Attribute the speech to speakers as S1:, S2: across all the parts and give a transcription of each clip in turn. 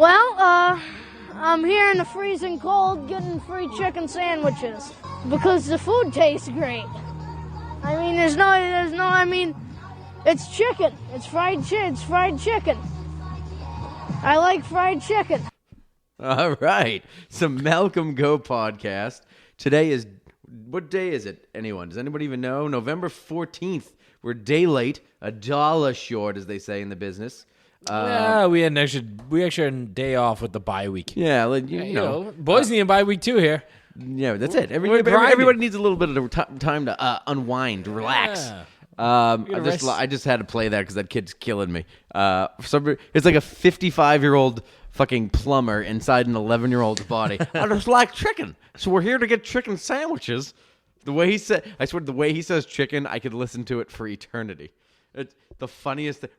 S1: Well, I'm here in the freezing cold getting free chicken sandwiches because the food tastes great. I mean, it's chicken. It's fried chicken. I like fried chicken.
S2: All right. Some Malcolm Go podcast. Today is, what day is it? Anyone? Does anybody even know? November 14th. We're a day late, $1 short, as they say in the business.
S3: We had an extra day off with the bye week.
S2: Yeah, you know.
S3: Boys need a bye week too here.
S2: Yeah, that's it. Everybody needs a little bit of time to unwind, relax.
S3: Yeah.
S2: I just had to play that because that kid's killing me. It's like a 55-year-old fucking plumber inside an 11-year-old's body. I just like chicken, so we're here to get chicken sandwiches. The way he said, I swear, the way he says chicken, I could listen to it for eternity. It's the funniest thing.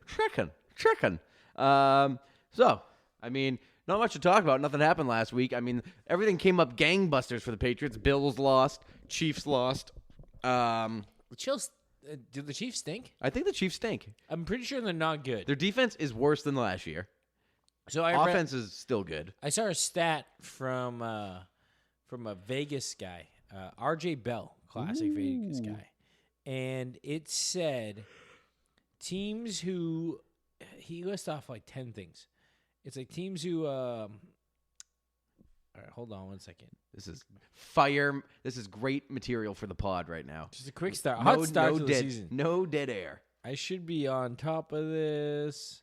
S2: Chicken. So, I mean, not much to talk about. Nothing happened last week. I mean, everything came up gangbusters for the Patriots. Bills lost. Chiefs lost.
S3: Do the Chiefs stink?
S2: I think the Chiefs stink.
S3: I'm pretty sure they're not good.
S2: Their defense is worse than last year.
S3: So
S2: offense is still good.
S3: I saw a stat from a Vegas guy, R.J. Bell, classic Vegas guy, and it said teams who he lists off like 10 things. It's like teams who. All right, hold on one second.
S2: This is fire. This is great material for the pod right now.
S3: Just a quick start. Hot start to the season.
S2: No dead air.
S3: I should be on top of this.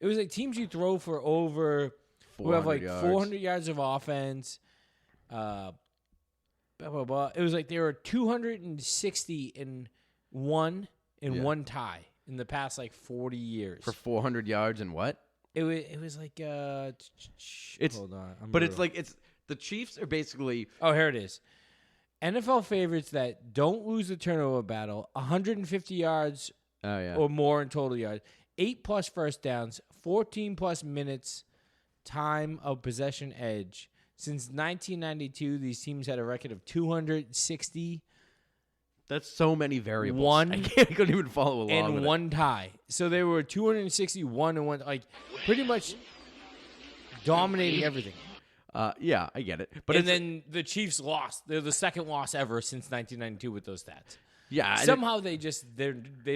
S3: It was like teams you throw for over, who have like 400 yards of offense. Blah, blah, blah. It was like there were 260 in one tie in the past like 40 years.
S2: For 400 yards and what?
S3: It was like hold on.
S2: It's the Chiefs are basically.
S3: Oh, here it is. NFL favorites that don't lose the turnover battle, 150 yards or more in total yards, 8+ first downs, 14+ minutes time of possession edge. Since 1992, these teams had a record of 260.
S2: That's so many variables. I couldn't even follow along
S3: and
S2: with
S3: one tie. So they were 261 and one, like pretty much dominating everything.
S2: Yeah, I get it.
S3: But then the Chiefs lost. They're the second loss ever since 1992 with those stats.
S2: Yeah.
S3: Somehow they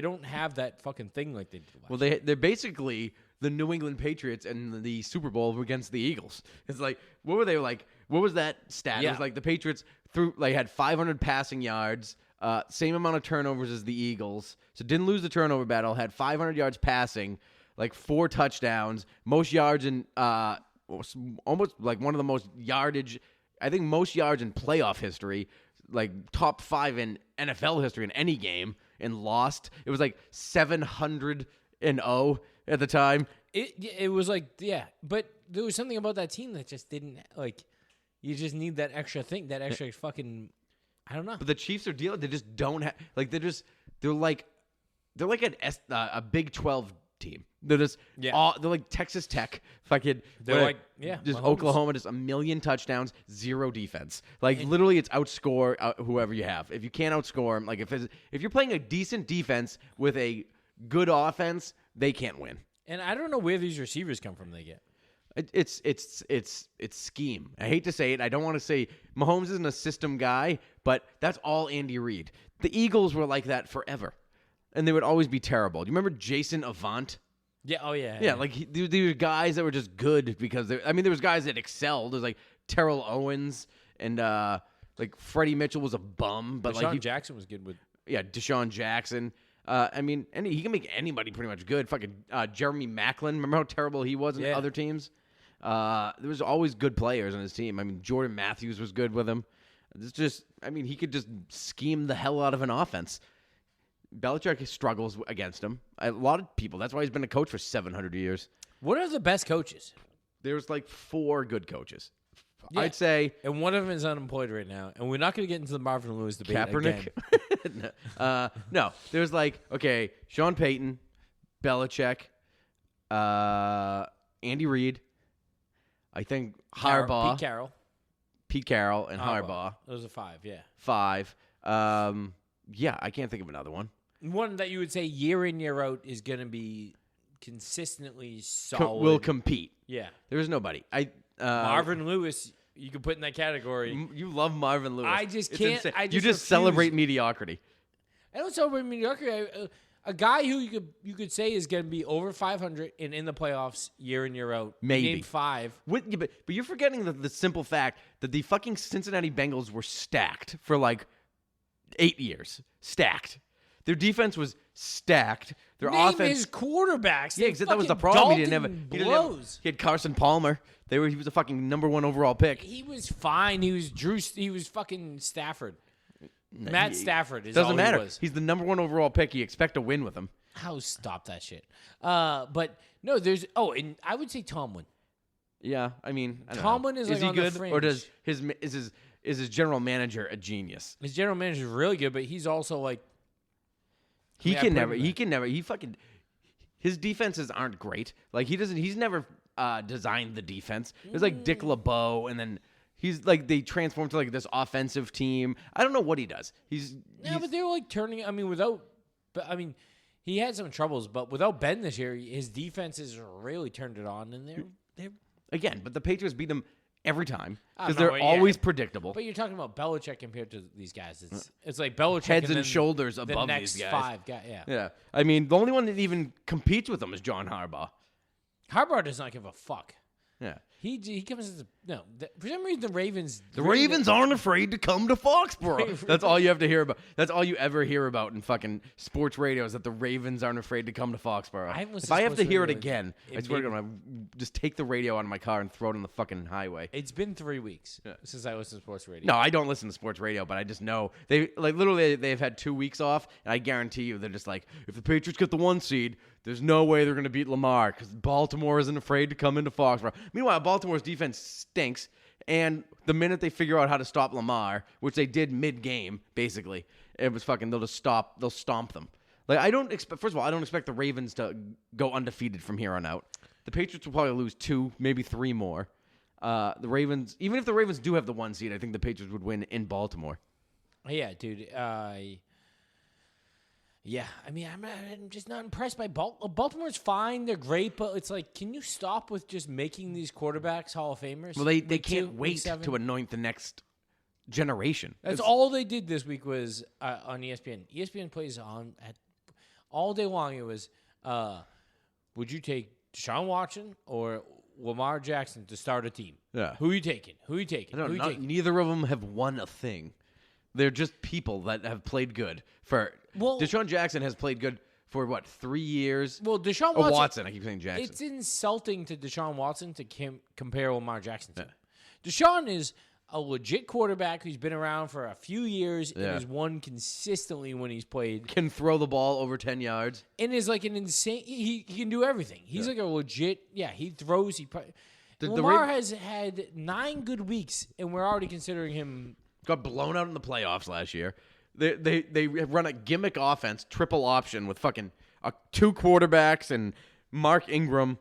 S3: don't have that fucking thing like they did last
S2: Well, they're basically the New England Patriots and the Super Bowl against the Eagles. It's like, what were they like? What was that stat?
S3: Yeah.
S2: It was like the Patriots had 500 passing yards, same amount of turnovers as the Eagles. So didn't lose the turnover battle, had 500 yards passing, like 4 touchdowns, most yards in almost like one of the most yardage, I think most yards in playoff history, like top 5 in NFL history in any game, and lost. It was like 700-0 at the time.
S3: It was like, yeah, but there was something about that team that just didn't, like, you just need that extra thing, that extra fucking, I don't know.
S2: But the Chiefs are dealing, they just don't have, like, they're like a Big 12 team. They're just, they're like Texas Tech, fucking, just Oklahoma, just a million touchdowns, 0 defense. Like, literally, it's outscore whoever you have. If you can't outscore them, like, if you're playing a decent defense with a good offense, they can't win.
S3: And I don't know where these receivers come from. They get
S2: it's scheme. I hate to say it. I don't want to say Mahomes isn't a system guy, but that's all Andy Reid. The Eagles were like that forever, and they would always be terrible. Do you remember Jason Avant?
S3: Yeah. Oh yeah.
S2: Yeah. Like these were guys that were just good because there was guys that excelled. There's like Terrell Owens and like Freddie Mitchell was a bum, but
S3: Deshaun Jackson was good with. Yeah,
S2: Deshaun Jackson. He can make anybody pretty much good. Fucking Jeremy Maclin. Remember how terrible he was in other teams? There was always good players on his team. I mean, Jordan Matthews was good with him. It's just, he could just scheme the hell out of an offense. Belichick struggles against him. A lot of people. That's why he's been a coach for 700 years.
S3: What are the best coaches?
S2: There's like 4 good coaches.
S3: Yeah.
S2: I'd say.
S3: And one of them is unemployed right now. And we're not going to get into the Marvin Lewis debate
S2: Kaepernick?
S3: Again.
S2: No. There's like, Sean Payton, Belichick, Andy Reid, I think Harbaugh. Pete Carroll, and Harbaugh.
S3: Those are 5, yeah.
S2: 5. I can't think of another one.
S3: One that you would say year in, year out is going to be consistently solid.
S2: Will compete.
S3: Yeah.
S2: There is nobody.
S3: Marvin Lewis, you could put in that category.
S2: You love Marvin Lewis.
S3: I just can't.
S2: You just celebrate mediocrity.
S3: I don't celebrate mediocrity. A guy who you could say is going to be over 500 and in the playoffs year in, year out.
S2: Maybe.
S3: Name 5.
S2: But you're forgetting the simple fact that the fucking Cincinnati Bengals were stacked for like 8 years. Stacked. Their defense was stacked. Their
S3: Name
S2: offense.
S3: his quarterbacks.
S2: Yeah, that was the problem. He had Carson Palmer. He was a fucking number 1 overall pick.
S3: He was fine. He was fucking Stafford. Matt Stafford is
S2: doesn't
S3: all
S2: matter.
S3: He was.
S2: He's the number 1 overall pick. You expect to win with him.
S3: How stop that shit? But no, there's. Oh, and I would say Tomlin.
S2: Yeah, I mean, I don't
S3: Tomlin
S2: know.
S3: is like
S2: he
S3: on
S2: good,
S3: the fringe.
S2: or is his general manager a genius?
S3: His general manager is really good, but he's also like
S2: he fucking his defenses aren't great. Like he's never designed the defense. It's like Dick LeBeau, and then he's like they transform to like this offensive team. I don't know what he does.
S3: But they're like turning. I mean, he had some troubles, but without Ben this year, his defense has really turned it on, and they're
S2: again. But the Patriots beat them every time because they're always predictable.
S3: But you're talking about Belichick compared to these guys. It's like Belichick
S2: heads and shoulders above
S3: the next
S2: these guys.
S3: 5 guys. Yeah.
S2: Yeah. I mean, the only one that even competes with them is John Harbaugh.
S3: Harbaugh does not give a fuck.
S2: Yeah.
S3: He comes as for some reason the Ravens.
S2: The Ravens aren't afraid to come to Foxborough. That's all you have to hear about. That's all you ever hear about in fucking sports radio is that the Ravens aren't afraid to come to Foxborough. If I have to hear it again, I swear to God, I'm just take the radio out of my car and throw it on the fucking highway.
S3: It's been 3 weeks since I listened to sports radio.
S2: No, I don't listen to sports radio, but I just know they've had 2 weeks off, and I guarantee you they're just like, if the Patriots get the 1 seed, there's no way they're going to beat Lamar because Baltimore isn't afraid to come into Foxborough. Meanwhile, Baltimore's defense stinks, and the minute they figure out how to stop Lamar, which they did mid-game, basically, it was fucking, they'll stomp them. Like, first of all, I don't expect the Ravens to go undefeated from here on out. The Patriots will probably lose 2, maybe 3 more. The Ravens, even if the Ravens do have the 1 seed, I think the Patriots would win in Baltimore.
S3: Yeah, dude. Yeah, I mean, I'm just not impressed by Baltimore. Baltimore's fine. They're great, but it's like, can you stop with just making these quarterbacks Hall of Famers?
S2: Well, they can't wait to anoint the next generation.
S3: That's all they did this week was on ESPN. ESPN plays on all day long. It was, would you take Deshaun Watson or Lamar Jackson to start a team?
S2: Yeah.
S3: Who are you taking?
S2: Neither of them have won a thing. They're just people that have played good Deshaun Jackson has played good for what, 3 years?
S3: Well, Deshaun
S2: Watson. I keep saying Jackson.
S3: It's insulting to Deshaun Watson to compare Lamar Jackson to. Deshaun is a legit quarterback who's been around for a few years and has won consistently when he's played.
S2: Can throw the ball over 10 yards.
S3: And is like an insane. He can do everything. He's like a legit. Yeah, he throws. Lamar has had 9 good weeks, and we're already considering him.
S2: Got blown out in the playoffs last year. They run a gimmick offense, triple option with fucking 2 quarterbacks and Mark Ingram.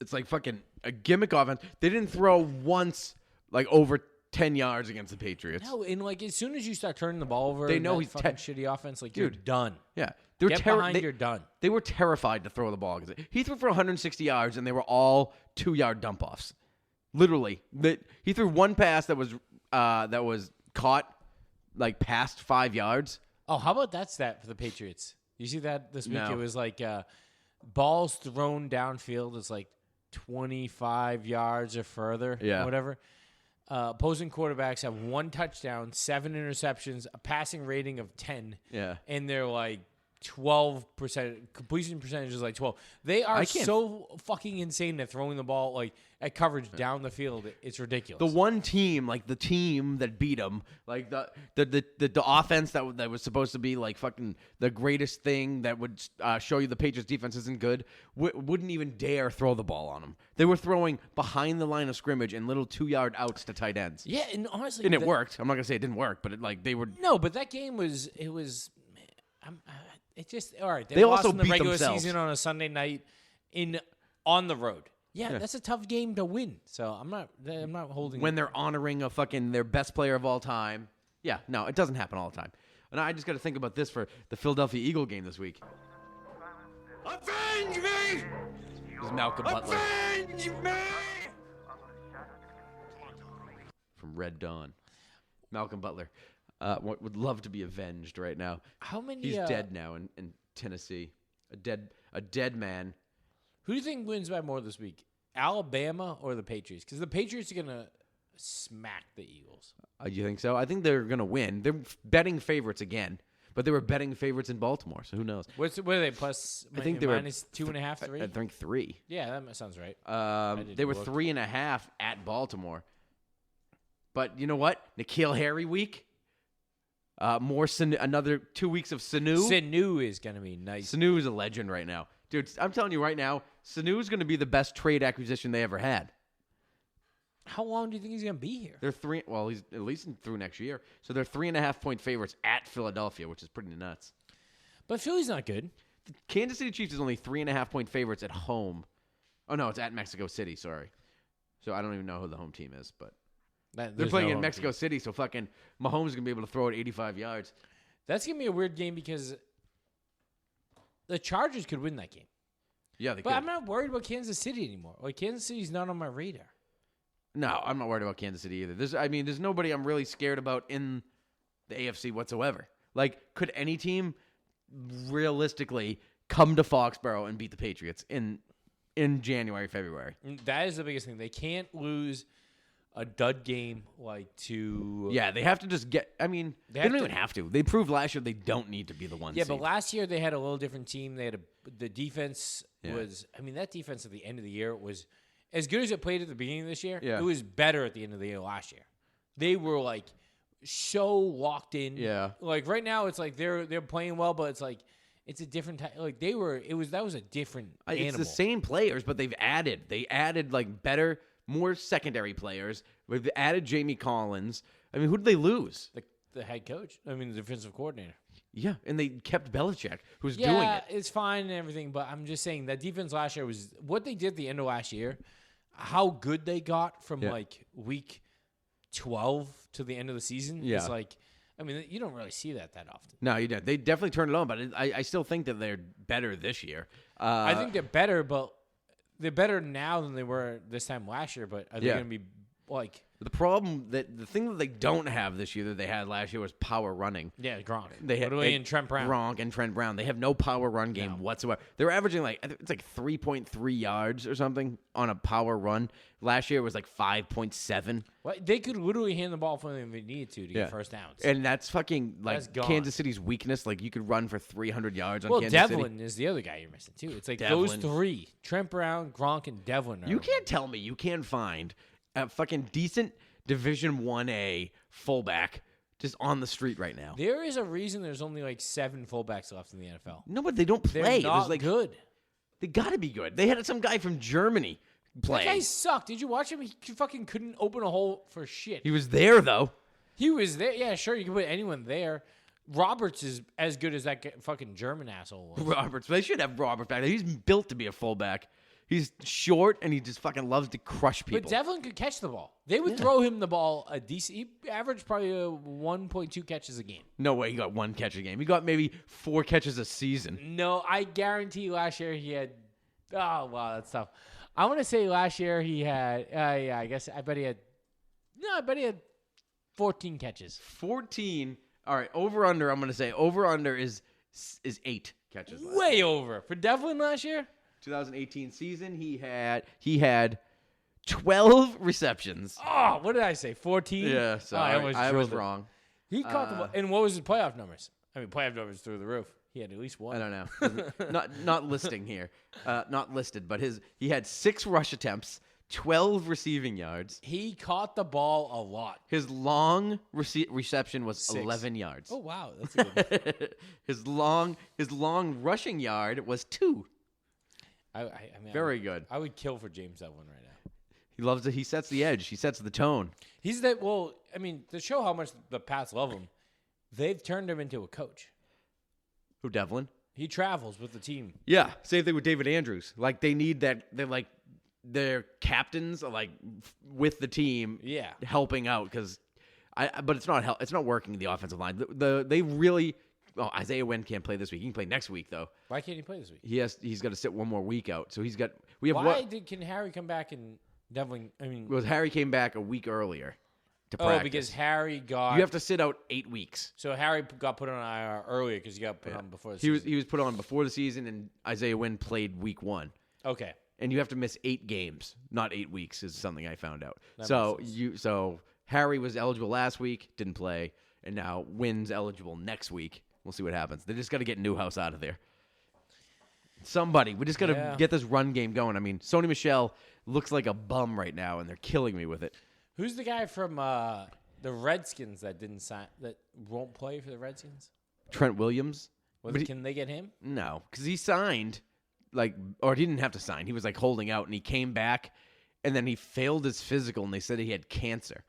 S2: It's like fucking a gimmick offense. They didn't throw once like over 10 yards against the Patriots.
S3: No, and like as soon as you start turning the ball over,
S2: they know he's
S3: fucking shitty offense. Like,
S2: dude,
S3: you're done.
S2: Yeah,
S3: you're done.
S2: They were terrified to throw the ball because he threw for 160 yards and they were all 2-yard dump offs. Literally, he threw one pass that was caught like past 5 yards.
S3: Oh, how about that stat for the Patriots? You see that this week?
S2: No.
S3: It was like balls thrown downfield is like 25 yards or further.
S2: Yeah.
S3: Or whatever. Opposing quarterbacks have 1 touchdown, 7 interceptions, a passing rating of 10.
S2: Yeah.
S3: And they're like 12%. Completion percentage is like 12. They are so fucking insane at throwing the ball like at coverage down the field. It's ridiculous.
S2: The one team, like the team that beat them, like the offense that was supposed to be like fucking the greatest thing that would show you the Patriots defense isn't good, wouldn't even dare throw the ball on them. They were throwing behind the line of scrimmage and little 2-yard outs to tight ends.
S3: Yeah, and honestly,
S2: and it worked. I'm not gonna say it didn't work, but they were.
S3: No, but that game was. It just all right.
S2: They
S3: lost
S2: also
S3: in the
S2: beat
S3: regular
S2: themselves.
S3: season on a Sunday night on the road. Yeah, that's a tough game to win. So I'm not holding.
S2: When they're honoring their best player of all time. Yeah, no, it doesn't happen all the time. And I just got to think about this for the Philadelphia Eagle game this week.
S4: Avenge me!
S2: This is Malcolm Butler.
S3: Avenge me!
S2: From Red Dawn. Malcolm Butler. Would love to be avenged right now.
S3: How many?
S2: He's dead now in Tennessee. A dead man.
S3: Who do you think wins by more this week? Alabama or the Patriots? Because the Patriots are gonna smack the Eagles.
S2: You think so? I think they're gonna win. They're betting favorites again, but they were betting favorites in Baltimore, so who knows?
S3: What are they plus?
S2: I think they
S3: minus 2.5, 3.
S2: I think 3.
S3: Yeah, that sounds right.
S2: They were 3.5 at Baltimore. But you know what? N'Keal Harry week. Another 2 weeks of Sanu.
S3: Sanu is gonna be nice.
S2: Sanu is a legend right now, dude. I'm telling you right now, Sanu is gonna be the best trade acquisition they ever had.
S3: How long do you think he's gonna be here?
S2: They're 3. Well, he's at least through next year. So they're 3.5-point favorites at Philadelphia, which is pretty nuts.
S3: But Philly's not good.
S2: The Kansas City Chiefs is only 3.5-point favorites at home. Oh no, it's at Mexico City. Sorry. So I don't even know who the home team is, but. They're playing in Mexico City, so fucking Mahomes is going to be able to throw it 85 yards.
S3: That's going to be a weird game because the Chargers could win that game.
S2: Yeah, they
S3: but
S2: could.
S3: I'm not worried about Kansas City anymore. Like, Kansas City's not on my radar.
S2: No, I'm not worried about Kansas City either. There's nobody I'm really scared about in the AFC whatsoever. Like, could any team realistically come to Foxborough and beat the Patriots in January, February?
S3: That is the biggest thing. They can't lose a dud game to...
S2: Yeah, they have to just get... I mean, they don't even have to. They proved last year they don't need to be the one
S3: Yeah,
S2: seed.
S3: but last year they had a little different team. They had the defense was... I mean, that defense at the end of the year was... As good as it played at the beginning of this year, it was better at the end of the year last year. They were, like, so locked in.
S2: Yeah.
S3: Like, right now, it's like they're playing well, but it's like... It's a different type. Like, that was a different animal.
S2: It's the same players, but they've added. They added, like, better... more secondary players. We've added Jamie Collins. I mean, who did they lose?
S3: The head coach. I mean, the defensive coordinator.
S2: Yeah, and they kept Belichick, who's doing it.
S3: Yeah, it's fine and everything, but I'm just saying that defense last year was what they did at the end of last year. How good they got from like week 12 to the end of the season is like. I mean, you don't really see that often.
S2: No, you don't. They definitely turned it on, but I still think that they're better this year.
S3: I think they're better, but. They're better now than they were this time last year, but are they going to be like...
S2: The thing that they don't have this year that they had last year was power running.
S3: Yeah, Gronk.
S2: And
S3: Trent Brown.
S2: Gronk and Trent Brown. They have no power run game whatsoever. They're averaging it's like 3.3 yards or something on a power run. Last year it was like 5.7.
S3: Well, they could literally hand the ball for them if they needed to get first downs.
S2: And that's fucking like Kansas City's weakness. Like you could run for 300 yards on Kansas
S3: Devlin
S2: City.
S3: Is the other guy you're missing too. It's like those three. Trent Brown, Gronk, and Devlin.
S2: You can't tell me you can't find a fucking decent Division 1A fullback just on the street right now.
S3: There is a reason there's only like 7 fullbacks left in the NFL.
S2: No, but they don't play.
S3: They're not good.
S2: They got to be good. They had some guy from Germany playing.
S3: That guy sucked. Did you watch him? He fucking couldn't open a hole for shit.
S2: He was there, though.
S3: He was there. Yeah, sure, you can put anyone there. Roberts is as good as that fucking German asshole was.
S2: Roberts. They should have Roberts back there. He's built to be a fullback. He's short, and he just fucking loves to crush people.
S3: But Devlin could catch the ball. They would throw him the ball a decent... He averaged probably 1.2 catches a game.
S2: No way he got 1 catch a game. He got maybe 4 catches a season.
S3: No, I guarantee last year he had... Oh, wow, that's tough. I want to say last year he had... I bet he had... No, I bet he had 14 catches.
S2: 14. All right, over-under, I'm going to say over-under is 8 catches.
S3: Way over. For Devlin last year?
S2: 2018 season, he had 12 receptions.
S3: Oh, what did I say? 14?
S2: Yeah, sorry. I was wrong.
S3: He caught the ball. And what was his playoff numbers? I mean, playoff numbers through the roof. He had at least 1.
S2: I don't know. not listing here. Not listed, but he had 6 rush attempts, 12 receiving yards.
S3: He caught the ball a lot.
S2: His long reception was
S3: 6.
S2: 11 yards.
S3: Oh, wow. That's a good one.
S2: his long rushing yard was 2.
S3: I mean,
S2: very good.
S3: I would kill for James Devlin right now.
S2: He loves it. He sets the edge. He sets the tone.
S3: He's that. Well, I mean, to show how much the Pats love him, they've turned him into a coach.
S2: Who, Devlin?
S3: He travels with the team.
S2: Yeah, same thing with David Andrews. Like they need that. They're like their captains are like with the team.
S3: Yeah,
S2: helping out because but it's not working. The offensive line. They really Isaiah Wynn can't play this week. He can play next week though.
S3: Why can't he play this week?
S2: He's got to sit one more week out. So
S3: Can Harry come back and Devlin? I mean,
S2: well, Harry came back a week earlier to practice.
S3: Because Harry got.
S2: You have to sit out 8 weeks.
S3: So Harry got put on IR earlier because he got put on before the
S2: season. He was put on before the season, and Isaiah Wynn played week 1.
S3: Okay.
S2: And you have to miss 8 games, not 8 weeks, is something I found out. So Harry was eligible last week, didn't play, and now Wynn's eligible next week. We'll see what happens. They just got to get Newhouse out of there. Somebody. We just got to get this run game going. I mean, Sony Michel looks like a bum right now, and they're killing me with it.
S3: Who's the guy from the Redskins that didn't sign, that won't play for the Redskins?
S2: Trent Williams.
S3: Can they get him?
S2: No, because he signed, or he didn't have to sign. He was holding out, and he came back, and then he failed his physical, and they said he had cancer.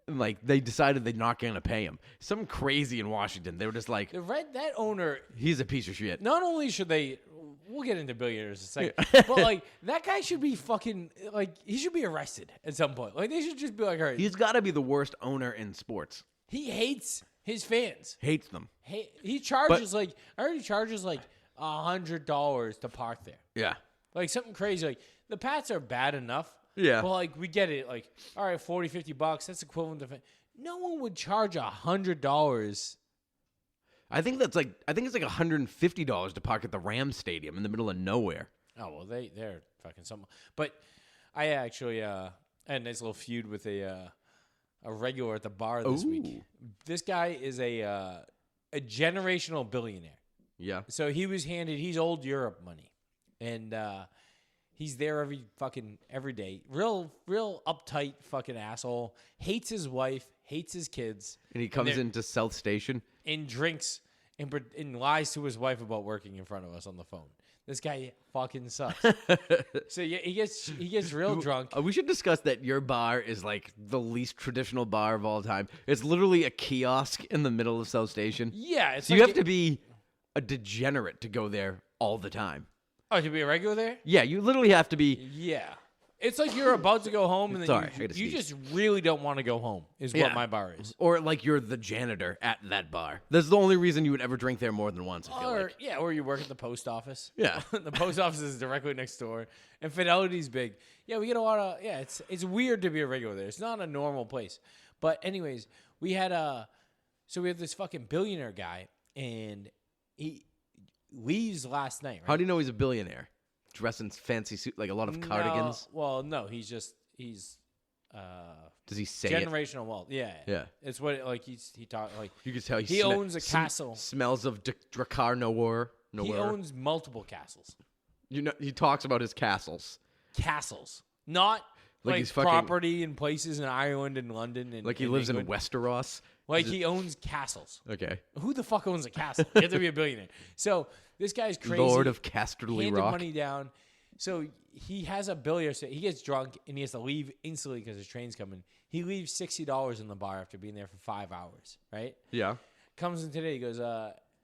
S2: And they decided they're not going to pay him. Something crazy in Washington. They were just like,
S3: that owner.
S2: He's a piece of shit.
S3: Not only should they, we'll get into billionaires in a second, but that guy should be fucking he should be arrested at some point. They should just be all right.
S2: He's got to be the worst owner in sports.
S3: He hates his fans.
S2: Hates them.
S3: He charges I heard he charges $100 to park there.
S2: Yeah.
S3: Something crazy. The Pats are bad enough.
S2: Yeah.
S3: But we get it. All right, $40-$50, that's equivalent to. No one would charge $100.
S2: I think it's $150 to park at the Rams Stadium in the middle of nowhere.
S3: Oh well, they're fucking something. But I actually had a nice little feud with a regular at the bar this week. This guy is a generational billionaire.
S2: Yeah.
S3: So he's old Europe money, and he's there every day. Real uptight fucking asshole. Hates his wife, hates his kids.
S2: And he comes into South Station
S3: and drinks and lies to his wife about working in front of us on the phone. This guy fucking sucks. So yeah, he gets real drunk.
S2: We should discuss that your bar is the least traditional bar of all time. It's literally a kiosk in the middle of South Station.
S3: Yeah,
S2: so you have to be a degenerate to go there all the time.
S3: Oh, to be a regular there?
S2: Yeah, you literally have to be.
S3: Yeah. It's you're about to go home and then you just really don't want to go home is what my bar is.
S2: Or you're the janitor at that bar. That's the only reason you would ever drink there more than once, I feel like.
S3: Yeah, or you work at the post office.
S2: Yeah.
S3: The post office is directly next door. And Fidelity's big. Yeah, we get a lot of, it's weird to be a regular there. It's not a normal place. But anyways, we have this fucking billionaire guy and he leaves last night, right?
S2: How do you know he's a billionaire? Dressed in fancy suit, a lot of cardigans?
S3: No, he's
S2: Does he say
S3: generational wealth. Yeah.
S2: Yeah.
S3: It's what, he talked,
S2: you can tell
S3: he owns a castle.
S2: Smells of Drakkar Noir.
S3: He owns multiple castles.
S2: He talks about his castles.
S3: Castles. Not
S2: he's
S3: property in places in Ireland and London. And
S2: he lives in Westeros.
S3: He owns castles.
S2: Okay.
S3: Who the fuck owns a castle? You have to be a billionaire. So this guy's crazy.
S2: Lord of Casterly
S3: handed
S2: Rock.
S3: Money down. So he has a billionaire. So he gets drunk and he has to leave instantly because his train's coming. He leaves $60 in the bar after being there for 5 hours. Right?
S2: Yeah.
S3: Comes in today. He goes,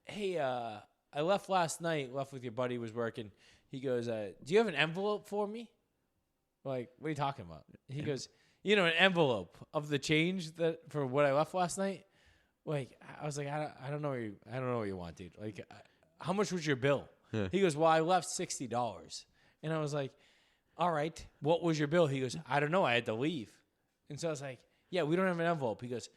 S3: "Hey, I left last night. Left with your buddy. Was working." He goes, "Do you have an envelope for me?" What are you talking about? He goes, an envelope of the change for what I left last night. I was like, I don't know what you want, dude. How much was your bill? Yeah. He goes, well, I left $60. And I was like, all right, what was your bill? He goes, I don't know. I had to leave. And so I was like, yeah, we don't have an envelope. He goes,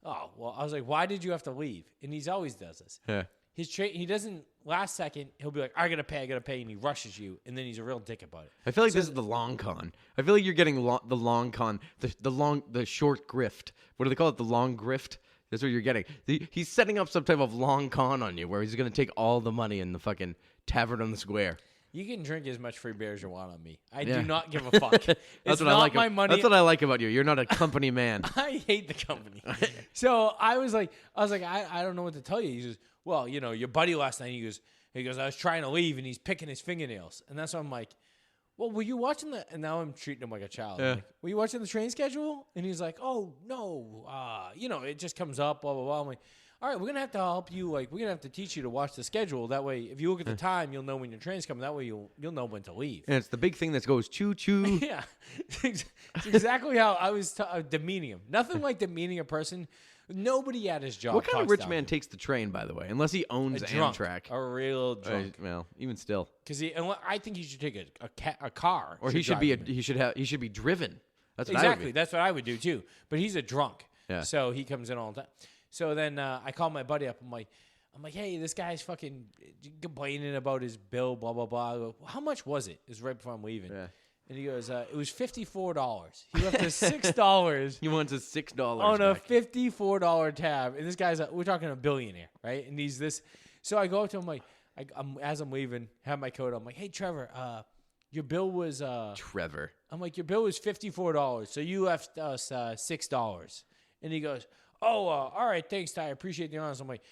S3: oh, well, I was like, why did you have to leave? And he always does this.
S2: Yeah.
S3: He doesn't, last second, he'll be like, I gotta pay, and he rushes you, and then he's a real dick about it.
S2: I feel like this is the long con. I feel like you're getting the long con, the short grift. What do they call it? The long grift? That's what you're getting. He's setting up some type of long con on you where he's gonna take all the money in the fucking tavern on the square.
S3: You can drink as much free beer as you want on me. I do not give a fuck. It's
S2: what
S3: not
S2: I like
S3: my money.
S2: That's what I like about you. You're not a company man.
S3: I hate the company. So I was like, I don't know what to tell you. He says, well, your buddy last night, he goes, I was trying to leave and he's picking his fingernails. And that's why I'm like, well, were you watching and now I'm treating him like a child.
S2: Yeah.
S3: Like, were you watching the train schedule? And he's like, oh, no. It just comes up, blah, blah, blah. I'm like, all right, we're going to have to help you. We're going to have to teach you to watch the schedule. That way, if you look at the time, you'll know when your train's coming. That way, you'll know when to leave.
S2: And it's the big thing that goes choo-choo.
S3: Yeah. It's exactly how I was demeaning him. Nothing like demeaning a person. Nobody at his job.
S2: What kind of
S3: talks
S2: rich
S3: down
S2: man
S3: to him.
S2: takes the train, by the way? Unless he owns
S3: A drunk,
S2: Amtrak.
S3: a real drunk.
S2: Well, even still.
S3: Because I think he should take a car.
S2: Or he should be driven. That's what
S3: exactly. That's what I would do too. But he's a drunk.
S2: Yeah.
S3: So he comes in all the time. So then I call my buddy up. I'm like, hey, this guy's fucking complaining about his bill, blah, blah, blah. I go, how much was it? It was right before I'm leaving.
S2: Yeah.
S3: And he goes, it was $54. He left us $6.
S2: He wants his $6
S3: on a
S2: back.
S3: $54 tab. And this guy's, we're talking a billionaire, right? And he's this. So I go up to him, like, as I'm leaving, have my coat on. I'm like, hey, Trevor, your bill was.
S2: Trevor.
S3: I'm like, your bill was $54. So you left us $6. And he goes, oh, all right, thanks, Ty. I appreciate the honest. I'm like,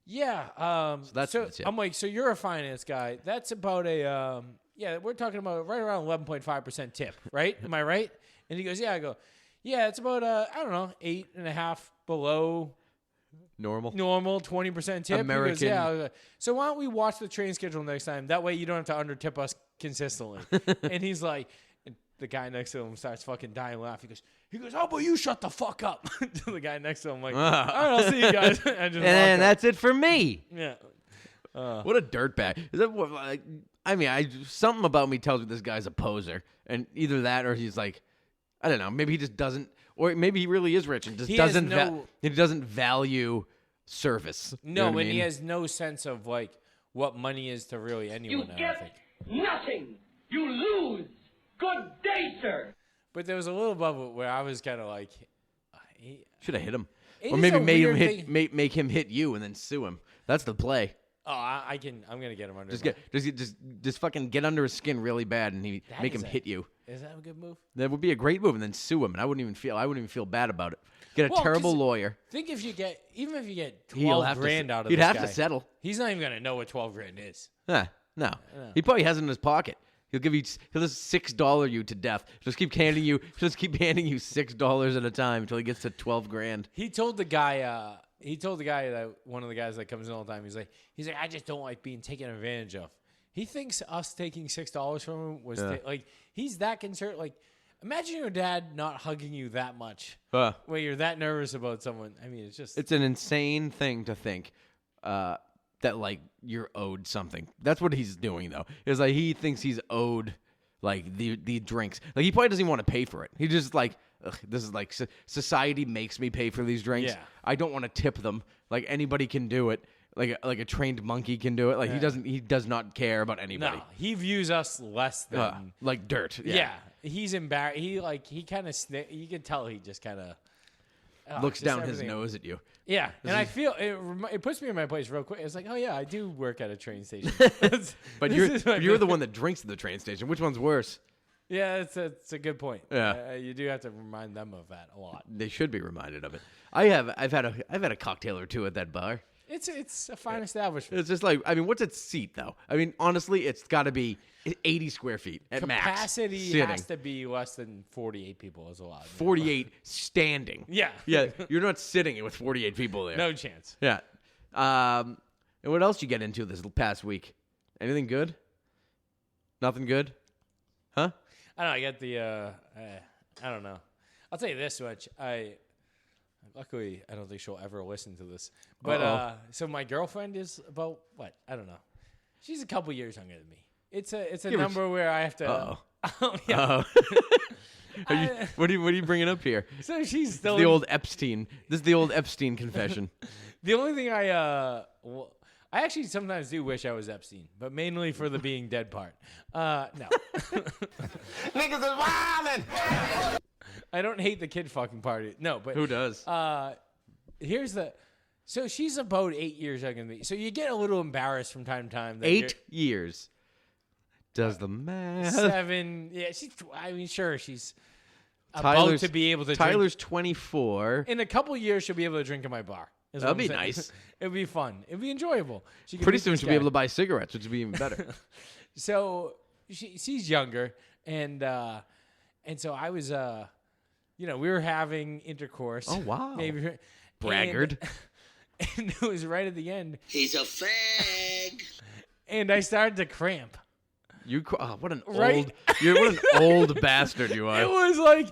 S3: yeah. So I'm like, so you're a finance guy. That's about a. Yeah, we're talking about right around 11.5% tip, right? Am I right? And he goes, yeah. I go, yeah, it's about, I don't know, 8.5 below
S2: normal
S3: 20% tip.
S2: American.
S3: He goes, yeah. Go, so why don't we watch the train schedule next time? That way you don't have to under-tip us consistently. And he's like, and the guy next to him starts fucking dying laughing. He goes, how about you shut the fuck up? To the guy next to him, like, all right, I'll see you guys.
S2: And that's it for me.
S3: Yeah.
S2: What a dirtbag. Is that what, like, I mean, something about me tells me this guy's a poser, and either that or he's like, I don't know, maybe he just doesn't, or maybe he really is rich and just doesn't he doesn't value service.
S3: No, and he has no sense of like what money is to really anyone.
S4: You get nothing. You lose. Good day, sir.
S3: But there was a little bubble where I was kind of like,
S2: should have hit him, or maybe make him hit you and then sue him. That's the play.
S3: Oh, I'm gonna get him under.
S2: Just fucking get under his skin really bad and make him hit you.
S3: Is that a good move?
S2: That would be a great move, and then sue him, and I wouldn't even feel bad about it. Get a terrible lawyer.
S3: Think if you get 12 grand out of this
S2: guy. He'd have
S3: to
S2: settle.
S3: He's not even gonna know what 12 grand is.
S2: No. He probably has it in his pocket. He'll just $6 you to death. Just keep handing you $6 at a time until he gets to 12 grand.
S3: He told the guy that one of the guys that comes in all the time. He's like, I just don't like being taken advantage of. He thinks us taking $6 from him was like he's that concerned. Like, imagine your dad not hugging you that much when you're that nervous about someone. I mean, it's an
S2: insane thing to think that like you're owed something. That's what he's doing though. Is like he thinks he's owed like the drinks. Like he probably doesn't even want to pay for it. He just like. Ugh, this is like society makes me pay for these drinks.
S3: Yeah.
S2: I don't want to tip them. Like anybody can do it. Like a trained monkey can do it. Like he does not care about anybody.
S3: No, he views us less than
S2: like dirt.
S3: Yeah, he's embarrassed. He kind of you can tell he just kind of
S2: looks down his nose at you.
S3: Yeah, and I feel it puts me in my place real quick. It's like, oh yeah, I do work at a train station.
S2: But you're the one that drinks at the train station. Which one's worse?
S3: Yeah, it's a good point.
S2: Yeah,
S3: you do have to remind them of that a lot.
S2: They should be reminded of it. I've had a cocktail or two at that bar.
S3: It's a fine establishment.
S2: It's just like, I mean, what's its seat though? I mean, honestly, it's got to be 80 square feet at max.
S3: Capacity has to be less than 48 people is allowed.
S2: 48 standing.
S3: Yeah,
S2: you're not sitting with 48 people there.
S3: No chance.
S2: Yeah. And what else you get into this past week? Anything good? Nothing good? Huh?
S3: I don't know. I got the. I don't know. I'll tell you this much. Luckily, I don't think she'll ever listen to this. But so my girlfriend is about what? I don't know. She's a couple years younger than me. It's a number where I have to. Oh yeah.
S2: What are you bringing up here?
S3: So she's still
S2: the old Epstein. This is the old Epstein confession.
S3: The only thing I actually sometimes do wish I was Epstein, but mainly for the being dead part. No.
S4: Niggas is wildin'.
S3: I don't hate the kid fucking party. No, but
S2: who does?
S3: So she's about 8 years younger than me. So you get a little embarrassed from time to time.
S2: 8 years. Does the math.
S3: 7. Yeah, she's about to be able to
S2: Tyler's
S3: drink.
S2: 24.
S3: In a couple years, she'll be able to drink at my bar.
S2: That'll be nice.
S3: It'd be fun. It'd be enjoiable.
S2: Pretty soon she'll be able to buy cigarettes, which would be even better.
S3: So she's younger, and so I was, we were having intercourse.
S2: Oh wow!
S3: Maybe
S2: braggart.
S3: And it was right at the end.
S4: He's a fag.
S3: And I started to cramp.
S2: What an old bastard you are.
S3: It was like,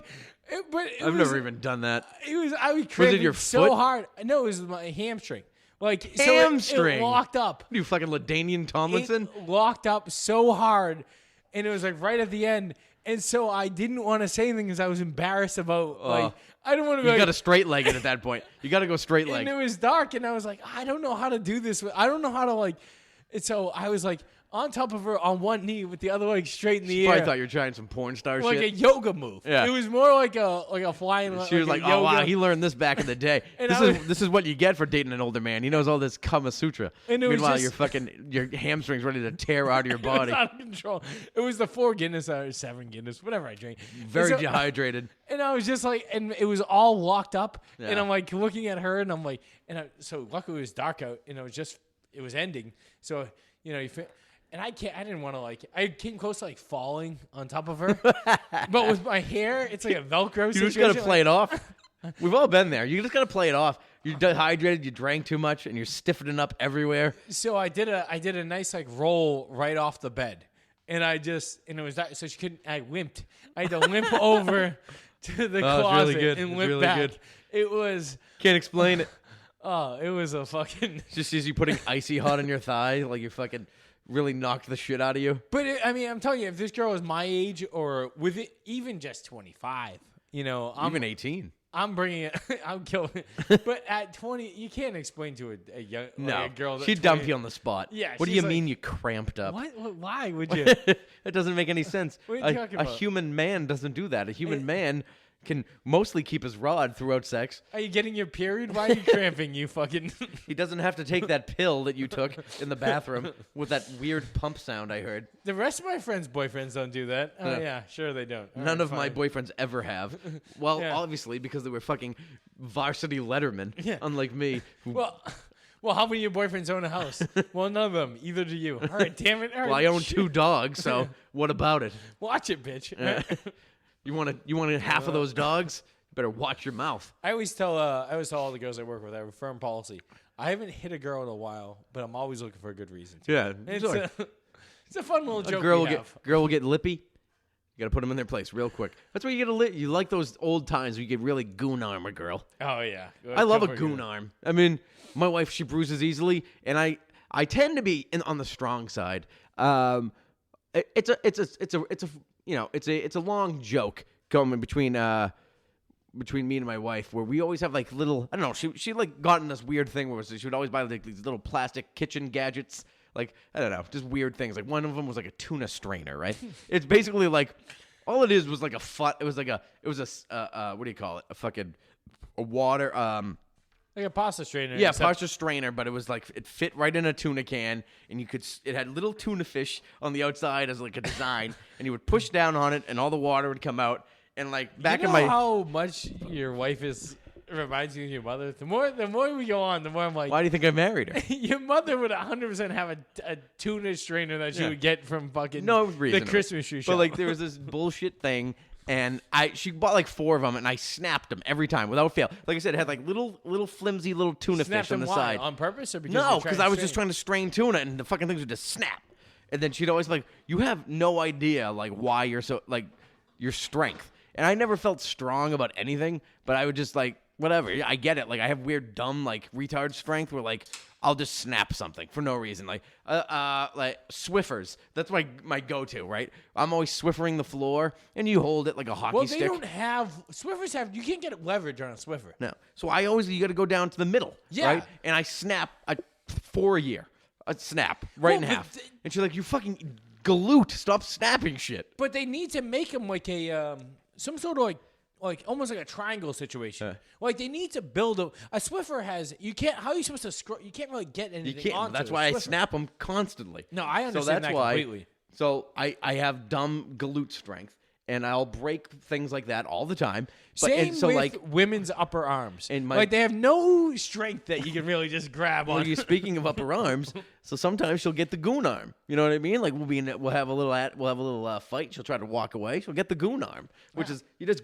S2: I've never even done that.
S3: I was cramping
S2: your
S3: so
S2: foot?
S3: hard. No, it was my hamstring. Like
S2: Hamstring?
S3: So it locked up.
S2: What are you fucking LaDainian Tomlinson?
S3: It locked up so hard, and it was like right at the end. And so I didn't want to say anything because I was embarrassed about like I don't want to.
S2: You got to straight leg it at that point. You got to go straight leg.
S3: And it was dark, and I was like, I don't know how to do this. I don't know how to like. And so I was like on top of her on one knee with the other leg straight in the air.
S2: Probably thought you were trying some porn star
S3: like
S2: shit.
S3: a yoga move.
S2: Yeah.
S3: It was more like a flying.
S2: She was like,
S3: a yoga.
S2: "Oh wow, he learned this back in the day. This is what you get for dating an older man. He knows all this Kama Sutra.
S3: And it was
S2: Meanwhile,
S3: just-
S2: your hamstrings ready to tear out of your body.
S3: It was out of control. It was the 4 Guinness or 7 Guinness, whatever I drank.
S2: Very dehydrated.
S3: And I was just like, and it was all locked up.
S2: Yeah.
S3: And I'm like looking at her, and I'm like, so luckily it was dark out, and it was ending. So and I didn't want to I came close to falling on top of her, but with my hair, it's like a Velcro situation.
S2: You just gotta play it off. We've all been there. You just gotta play it off. You're dehydrated. You drank too much, and you're stiffening up everywhere.
S3: So I did a nice roll right off the bed, and and it was that. So she couldn't. I limped. I had to limp over to the closet
S2: really good.
S3: and
S2: It's
S3: limp
S2: really
S3: back.
S2: good.
S3: It was.
S2: Can't explain it.
S3: Oh, it was a fucking.
S2: Just as you putting icy hot on your thigh, like you fucking really knocked the shit out of you.
S3: But I'm telling you, if this girl was my age or with it, even just 25, I'm
S2: even 18.
S3: I'm bringing it. I'm killing it. But at 20, you can't explain to a young a girl.
S2: She'd dump you on the spot.
S3: Yeah.
S2: What do you mean you cramped up?
S3: What? Why would you?
S2: That doesn't make any sense.
S3: What are you talking about?
S2: A human man doesn't do that. A human man can mostly keep his rod throughout sex.
S3: Are you getting your period? Why are you cramping? You fucking.
S2: He doesn't have to take that pill that you took in the bathroom with that weird pump sound I heard.
S3: The rest of my friends' boyfriends don't do that. Oh yeah, sure they don't.
S2: None of my boyfriends ever have. Well, obviously because they were fucking varsity lettermen, unlike me.
S3: Well, how many of your boyfriends own a house? Well, none of them. Either do you. All right, damn it. All right,
S2: well, I own 2 dogs, so what about it?
S3: Watch it, bitch.
S2: You want half of those dogs? You better watch your mouth.
S3: I always tell all the girls I work with, I have a firm policy. I haven't hit a girl in a while, but I'm always looking for a good reason to.
S2: Yeah,
S3: it's a fun little joke.
S2: Girl will get lippy. You gotta put them in their place real quick. That's why you get you like those old times where you get really goon arm a girl.
S3: Oh yeah,
S2: I love a goon arm. I mean, my wife, she bruises easily, and I tend to be on the strong side. It's a long joke going between me and my wife where we always have little, I don't know, she got in this weird thing where she would always buy these little plastic kitchen gadgets, I don't know, just weird things. One of them was a tuna strainer, right? It's basically all it is was what do you call it? A water,
S3: like a pasta strainer.
S2: Yeah, pasta strainer, but it was it fit right in a tuna can, and it had little tuna fish on the outside as a design, and you would push down on it, and all the water would come out, and back in my.
S3: How much your wife reminds you of your mother? The more we go on, the more I'm like.
S2: Why do you think I married her?
S3: Your mother would 100% have a tuna strainer that she would get from fucking
S2: the
S3: Christmas tree shop.
S2: But there was this bullshit thing. And she bought 4 of them, and I snapped them every time without fail. Like I said, it had little flimsy little tuna fish on the side.
S3: On purpose or because
S2: no, because I was just trying to strain tuna, and the fucking things would just snap. And then she'd always you have no idea why you're so your strength. And I never felt strong about anything, but I would just whatever. I get it. I have weird dumb retard strength where I'll just snap something for no reason. Swiffers. That's my go-to, right? I'm always Swiffering the floor, and you hold it like a hockey stick.
S3: Well, they don't have Swiffers. You can't get leverage on a Swiffer.
S2: No. So you got to go down to the middle, right? And I snap 4 a year. A snap in half. And she's like, "You fucking galoot! Stop snapping shit."
S3: But they need to make them a some sort of almost like a triangle situation. They need to build a Swiffer has. You can't. How are you supposed to scroll? You can't really get anything.
S2: You can't.
S3: Onto
S2: That's
S3: a
S2: why
S3: Swiffer.
S2: I snap them constantly.
S3: No, I understand
S2: so that's
S3: that
S2: why,
S3: completely.
S2: So I have dumb galoot strength, and I'll break things like that all the time.
S3: Same with women's upper arms. And they have no strength that you can really just grab on.
S2: Well, speaking of upper arms, so sometimes she'll get the goon arm. You know what I mean? We'll have a little fight. She'll try to walk away. She'll get the goon arm, which is you just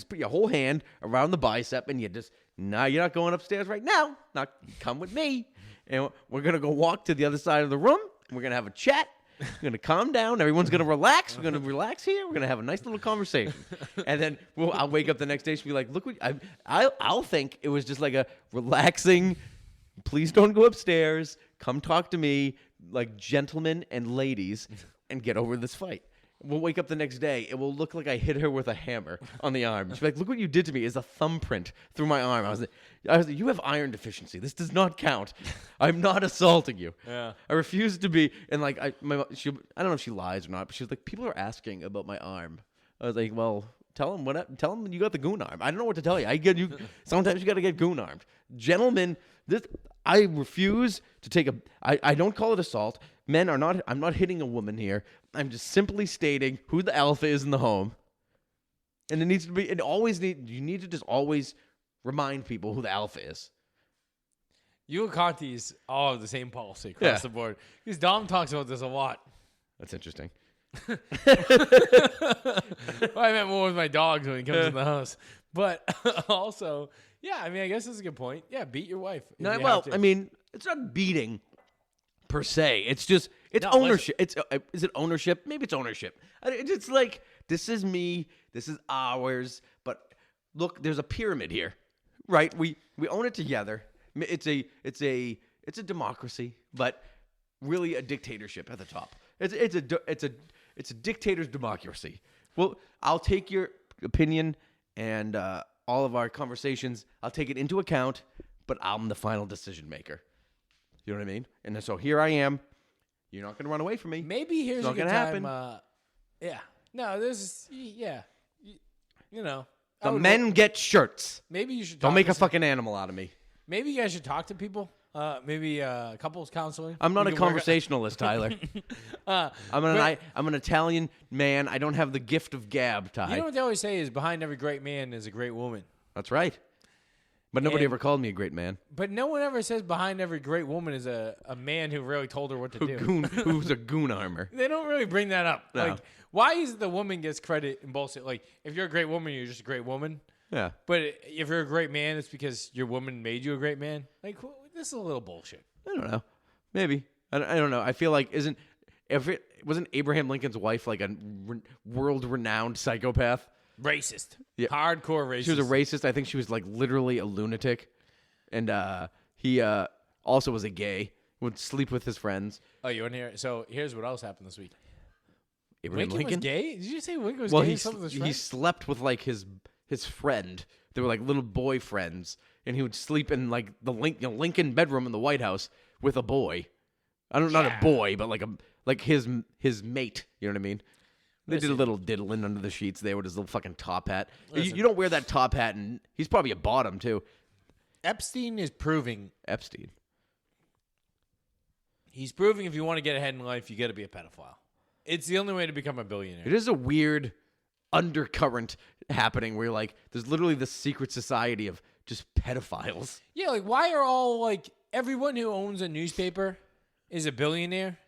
S2: put your whole hand around the bicep, and you're not going upstairs right now. Come with me, and we're gonna go walk to the other side of the room. We're gonna have a chat. We're going to calm down. Everyone's going to relax. We're going to relax here. We're going to have a nice little conversation. And then I'll wake up the next day. She'll be like, look what I'll think it was just like a relaxing, please don't go upstairs. Come talk to me like gentlemen and ladies and get over this fight. We'll wake up the next day. It will look like I hit her with a hammer on the arm. She'll be like, look what you did to me. Is a thumbprint through my arm. I was like, you have iron deficiency. This does not count. I'm not assaulting you.
S3: Yeah.
S2: I refuse to be. And like, I don't know if she lies or not, but she was like, people are asking about my arm. I was like, well, tell them you got the goon arm. I don't know what to tell you. Sometimes you got to get goon armed. Gentlemen, I refuse to take I don't call it assault. Men are not, I'm not hitting a woman here. I'm just simply stating who the alpha is in the home. And you need to just always remind people who the alpha is.
S3: You and Conti's all have the same policy across the board. Because Dom talks about this a lot.
S2: That's interesting.
S3: Well, I meant more with my dogs when he comes in the house. But also, yeah, I mean, I guess that's a good point. Yeah, beat your wife.
S2: No, well, I mean, it's not beating per se. It's just, it's ownership. Is it ownership? Maybe it's ownership. It's like, this is me. This is ours. But look, there's a pyramid here, right? We own it together. It's a democracy, but really a dictatorship at the top. It's a dictator's democracy. Well, I'll take your opinion and all of our conversations. I'll take it into account, but I'm the final decision maker. You know what I mean? And so here I am. You're not going to run away from me.
S3: Maybe here's a good time. Yeah. No, this is, yeah. You know.
S2: The men get shirts.
S3: Maybe you should
S2: Don't make a fucking animal out of me.
S3: Maybe you guys should talk to people. Maybe couples counseling.
S2: I'm not a conversationalist, Tyler. I'm an Italian man. I don't have the gift of gab, Ty.
S3: You know what they always say is behind every great man is a great woman.
S2: That's right. But nobody ever called me a great man.
S3: But no one ever says behind every great woman is a man who really told her what to do.
S2: Who's a goon armor.
S3: They don't really bring that up.
S2: No.
S3: Like, why is the woman gets credit in bullshit? Like, if you're a great woman, you're just a great woman.
S2: Yeah.
S3: But if you're a great man, it's because your woman made you a great man. Like, this is a little bullshit.
S2: I don't know. Maybe. I don't know. I feel like wasn't Abraham Lincoln's wife like a world-renowned psychopath?
S3: Racist.
S2: Yeah.
S3: Hardcore racist.
S2: She was a racist. I think she was like literally a lunatic. And he also was a gay. Would sleep with his friends.
S3: Oh, you want to hear? So here's what else happened this week.
S2: Abraham
S3: Lincoln
S2: Lincoln
S3: was gay? Did you say Lincoln was
S2: well,
S3: gay?
S2: He slept with like his friend. They were like little boy friends. And he would sleep in like the Lincoln bedroom in the White House with a boy. Not a boy, but like his mate. You know what I mean? They did a little diddling under the sheets there with his little fucking top hat. You don't wear that top hat, and he's probably a bottom too.
S3: Epstein is proving.
S2: Epstein.
S3: He's proving if you want to get ahead in life, you got to be a pedophile. It's the only way to become a billionaire.
S2: It is a weird undercurrent happening where like there's literally this secret society of just pedophiles.
S3: Yeah, like why are all like everyone who owns a newspaper is a billionaire?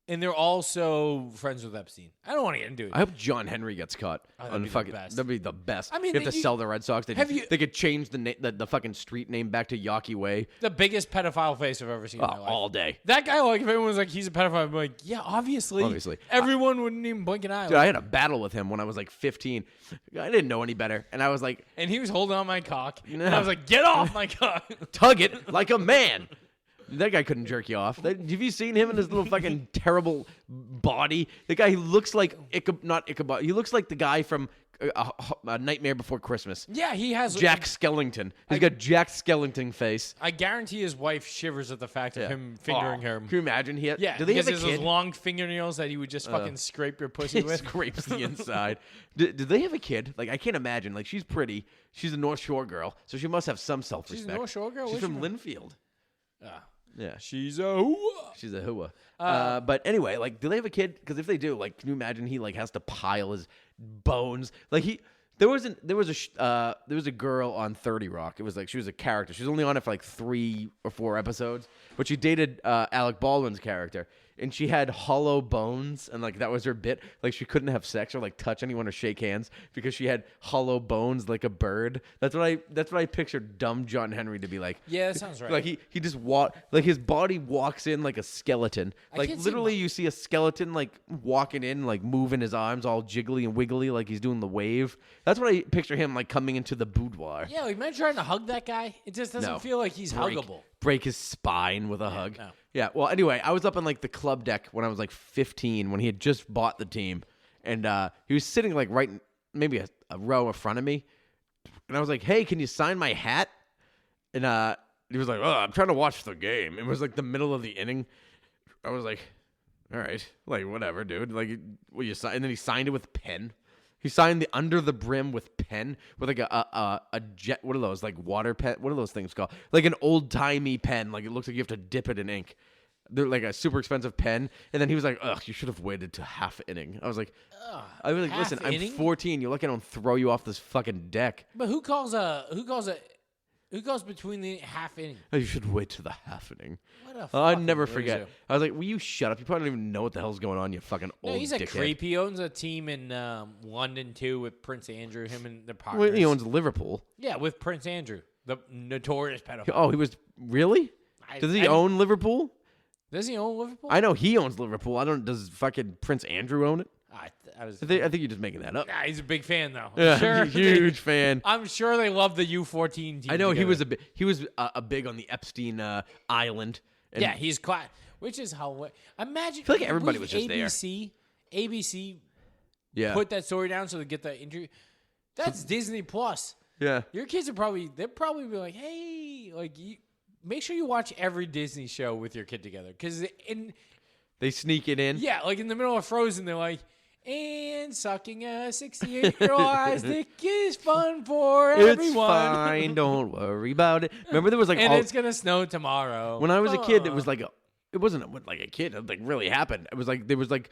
S3: And they're also friends with Epstein. I don't want to get into it.
S2: I hope John Henry gets caught.
S3: That'd be the best.
S2: That'd be the best.
S3: I mean,
S2: they have to sell the Red Sox. They could change the fucking street name back to Yawkey Way.
S3: The biggest pedophile face I've ever seen in my life.
S2: All day.
S3: That guy, like, if everyone was like, he's a pedophile, I'd be like, yeah, obviously. Everyone wouldn't even blink an eye.
S2: Dude, I had a battle with him when I was like 15. I didn't know any better. And I was like...
S3: And he was holding on my cock. And I was like, get off my cock.
S2: Tug it like a man. That guy couldn't jerk you off. Have you seen him in his little fucking terrible body? The guy, he looks like not Ichabod. He looks like the guy from a Nightmare Before Christmas.
S3: Yeah, he has
S2: Jack Skellington. He's got Jack Skellington face.
S3: I guarantee his wife shivers at the fact of him fingering her.
S2: Can you imagine? Do they have a
S3: because
S2: kid?
S3: those long fingernails that he would just fucking scrape your pussy with.
S2: Scrapes the inside. Do they have a kid? Like I can't imagine. Like she's pretty. She's a North Shore girl, so she must have some self-respect.
S3: She's a North Shore girl.
S2: She's from Linfield. Yeah,
S3: she's a hooah.
S2: She's a hooah. But anyway, like, do they have a kid? Because if they do, like, can you imagine he like has to pile his bones? Like there was a girl on 30 Rock. It was like she was a character. She was only on it for like 3 or 4 episodes, but she dated Alec Baldwin's character, and she had hollow bones, and like that was her bit. Like she couldn't have sex or like touch anyone or shake hands because she had hollow bones like a bird. That's what I pictured dumb John Henry to be like.
S3: Yeah, that sounds right.
S2: Like he just like his body walks in like a skeleton. Like literally you see a skeleton like walking in, like moving his arms all jiggly and wiggly like he's doing the wave. That's what I picture him like coming into the boudoir.
S3: Yeah, like imagine trying to hug that guy. It just doesn't feel like he's huggable.
S2: Break his spine with a hug.
S3: No.
S2: Yeah. Well, anyway, I was up on like the club deck when I was like 15 when he had just bought the team, and he was sitting like right maybe a row in front of me, and I was like, "Hey, can you sign my hat?" And he was like, "Oh, I'm trying to watch the game." It was like the middle of the inning. I was like, "All right, like whatever, dude. Like, will you sign?" And then he signed it with a pen. He signed the under the brim with pen with like a jet. What are those like water pen? What are those things called? Like an old timey pen. Like it looks like you have to dip it in ink. They're like a super expensive pen. And then he was like, "Ugh, you should have waited to half inning." I was like, listen, I'm 14. You're lucky I don't throw you off this fucking deck.
S3: But who calls between the half inning?
S2: Oh, you should wait to the half inning.
S3: What a
S2: I'd never
S3: loser.
S2: forget. I was like, will you shut up? You probably don't even know what the hell's going on, you fucking old
S3: he's a
S2: dickhead.
S3: creep. He owns a team in London, too, with Prince Andrew, him and the partners.
S2: Well, he owns Liverpool.
S3: Yeah, with Prince Andrew, the notorious pedophile.
S2: Oh, he was... Really? Does he own Liverpool?
S3: Does he own Liverpool?
S2: I know he owns Liverpool. Does fucking Prince Andrew own it? I think you're just making that up.
S3: Nah, he's a big fan, though.
S2: Yeah, huge fan.
S3: I'm sure they love the U14 team.
S2: I know
S3: together.
S2: he was a big on the Epstein island. And
S3: yeah, he's quiet, which is how. Imagine.
S2: I feel like everybody was just
S3: ABC
S2: yeah.
S3: put that story down so they get the interview. That's Disney Plus.
S2: Yeah.
S3: Your kids they'll probably be like, hey, like, make sure you watch every Disney show with your kid together, because
S2: they sneak it in.
S3: Yeah, like in the middle of Frozen, they're like, and sucking a 68-year-old eyes dick is fun for everyone.
S2: It's fine, don't worry about it. Remember there was like,
S3: and it's gonna snow tomorrow.
S2: When I was a kid, it was like it wasn't like a kid. It like really happened. It was like there was like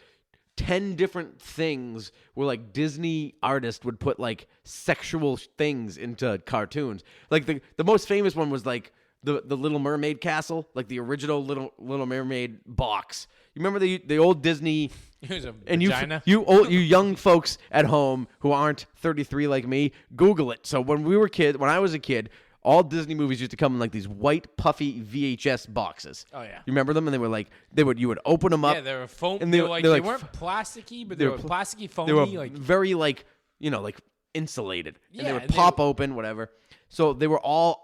S2: 10 different things where like Disney artists would put like sexual things into cartoons. Like the most famous one was like the Little Mermaid castle, like the original Little Mermaid box. You remember the old Disney?
S3: It was a
S2: and
S3: vagina.
S2: you young folks at home who aren't 33 like me, Google it. So when I was a kid, all Disney movies used to come in like these white puffy VHS boxes.
S3: Oh yeah,
S2: you remember them? And they were like you would open them up.
S3: Yeah, they were foam.
S2: And
S3: they weren't plasticky, but they were plasticky, foamy.
S2: They were
S3: like
S2: very like like insulated.
S3: Yeah,
S2: and they would pop open, whatever. So they were all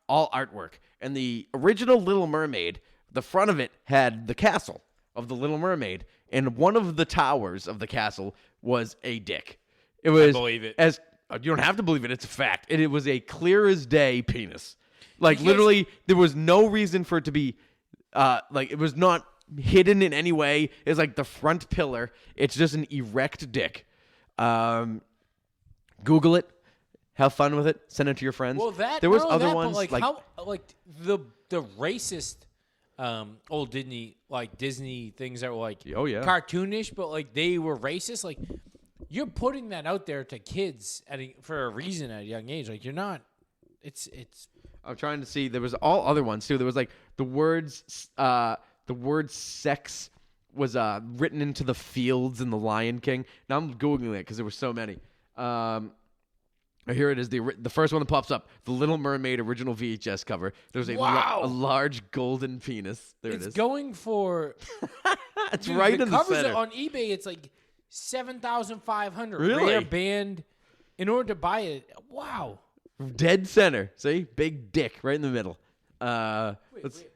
S2: artwork. And the original Little Mermaid, the front of it had the castle of the Little Mermaid, and one of the towers of the castle was a dick. It was.
S3: I believe it.
S2: You don't have to believe it. It's a fact. It was a clear as day penis. Like literally, there was no reason for it to be. Like it was not hidden in any way. It's like the front pillar. It's just an erect dick. Google it. Have fun with it. Send it to your friends.
S3: Well,
S2: there was other ones
S3: like how the racist old Disney things that were like cartoonish, but like they were racist. Like you're putting that out there to kids for a reason at a young age. Like you're not. It's.
S2: I'm trying to see. There was all other ones too. There was like the word sex was written into the fields in the Lion King. Now I'm googling it because there were so many. Here it is, the first one that pops up, the Little Mermaid original VHS cover. There's a large golden penis. There it is.
S3: It's going for.
S2: It's right in the center.
S3: Covers on eBay. It's like $7,500.
S2: Really?
S3: Rare band. In order to buy it, wow.
S2: Dead center. See, big dick right in the middle.
S3: Where am I looking here?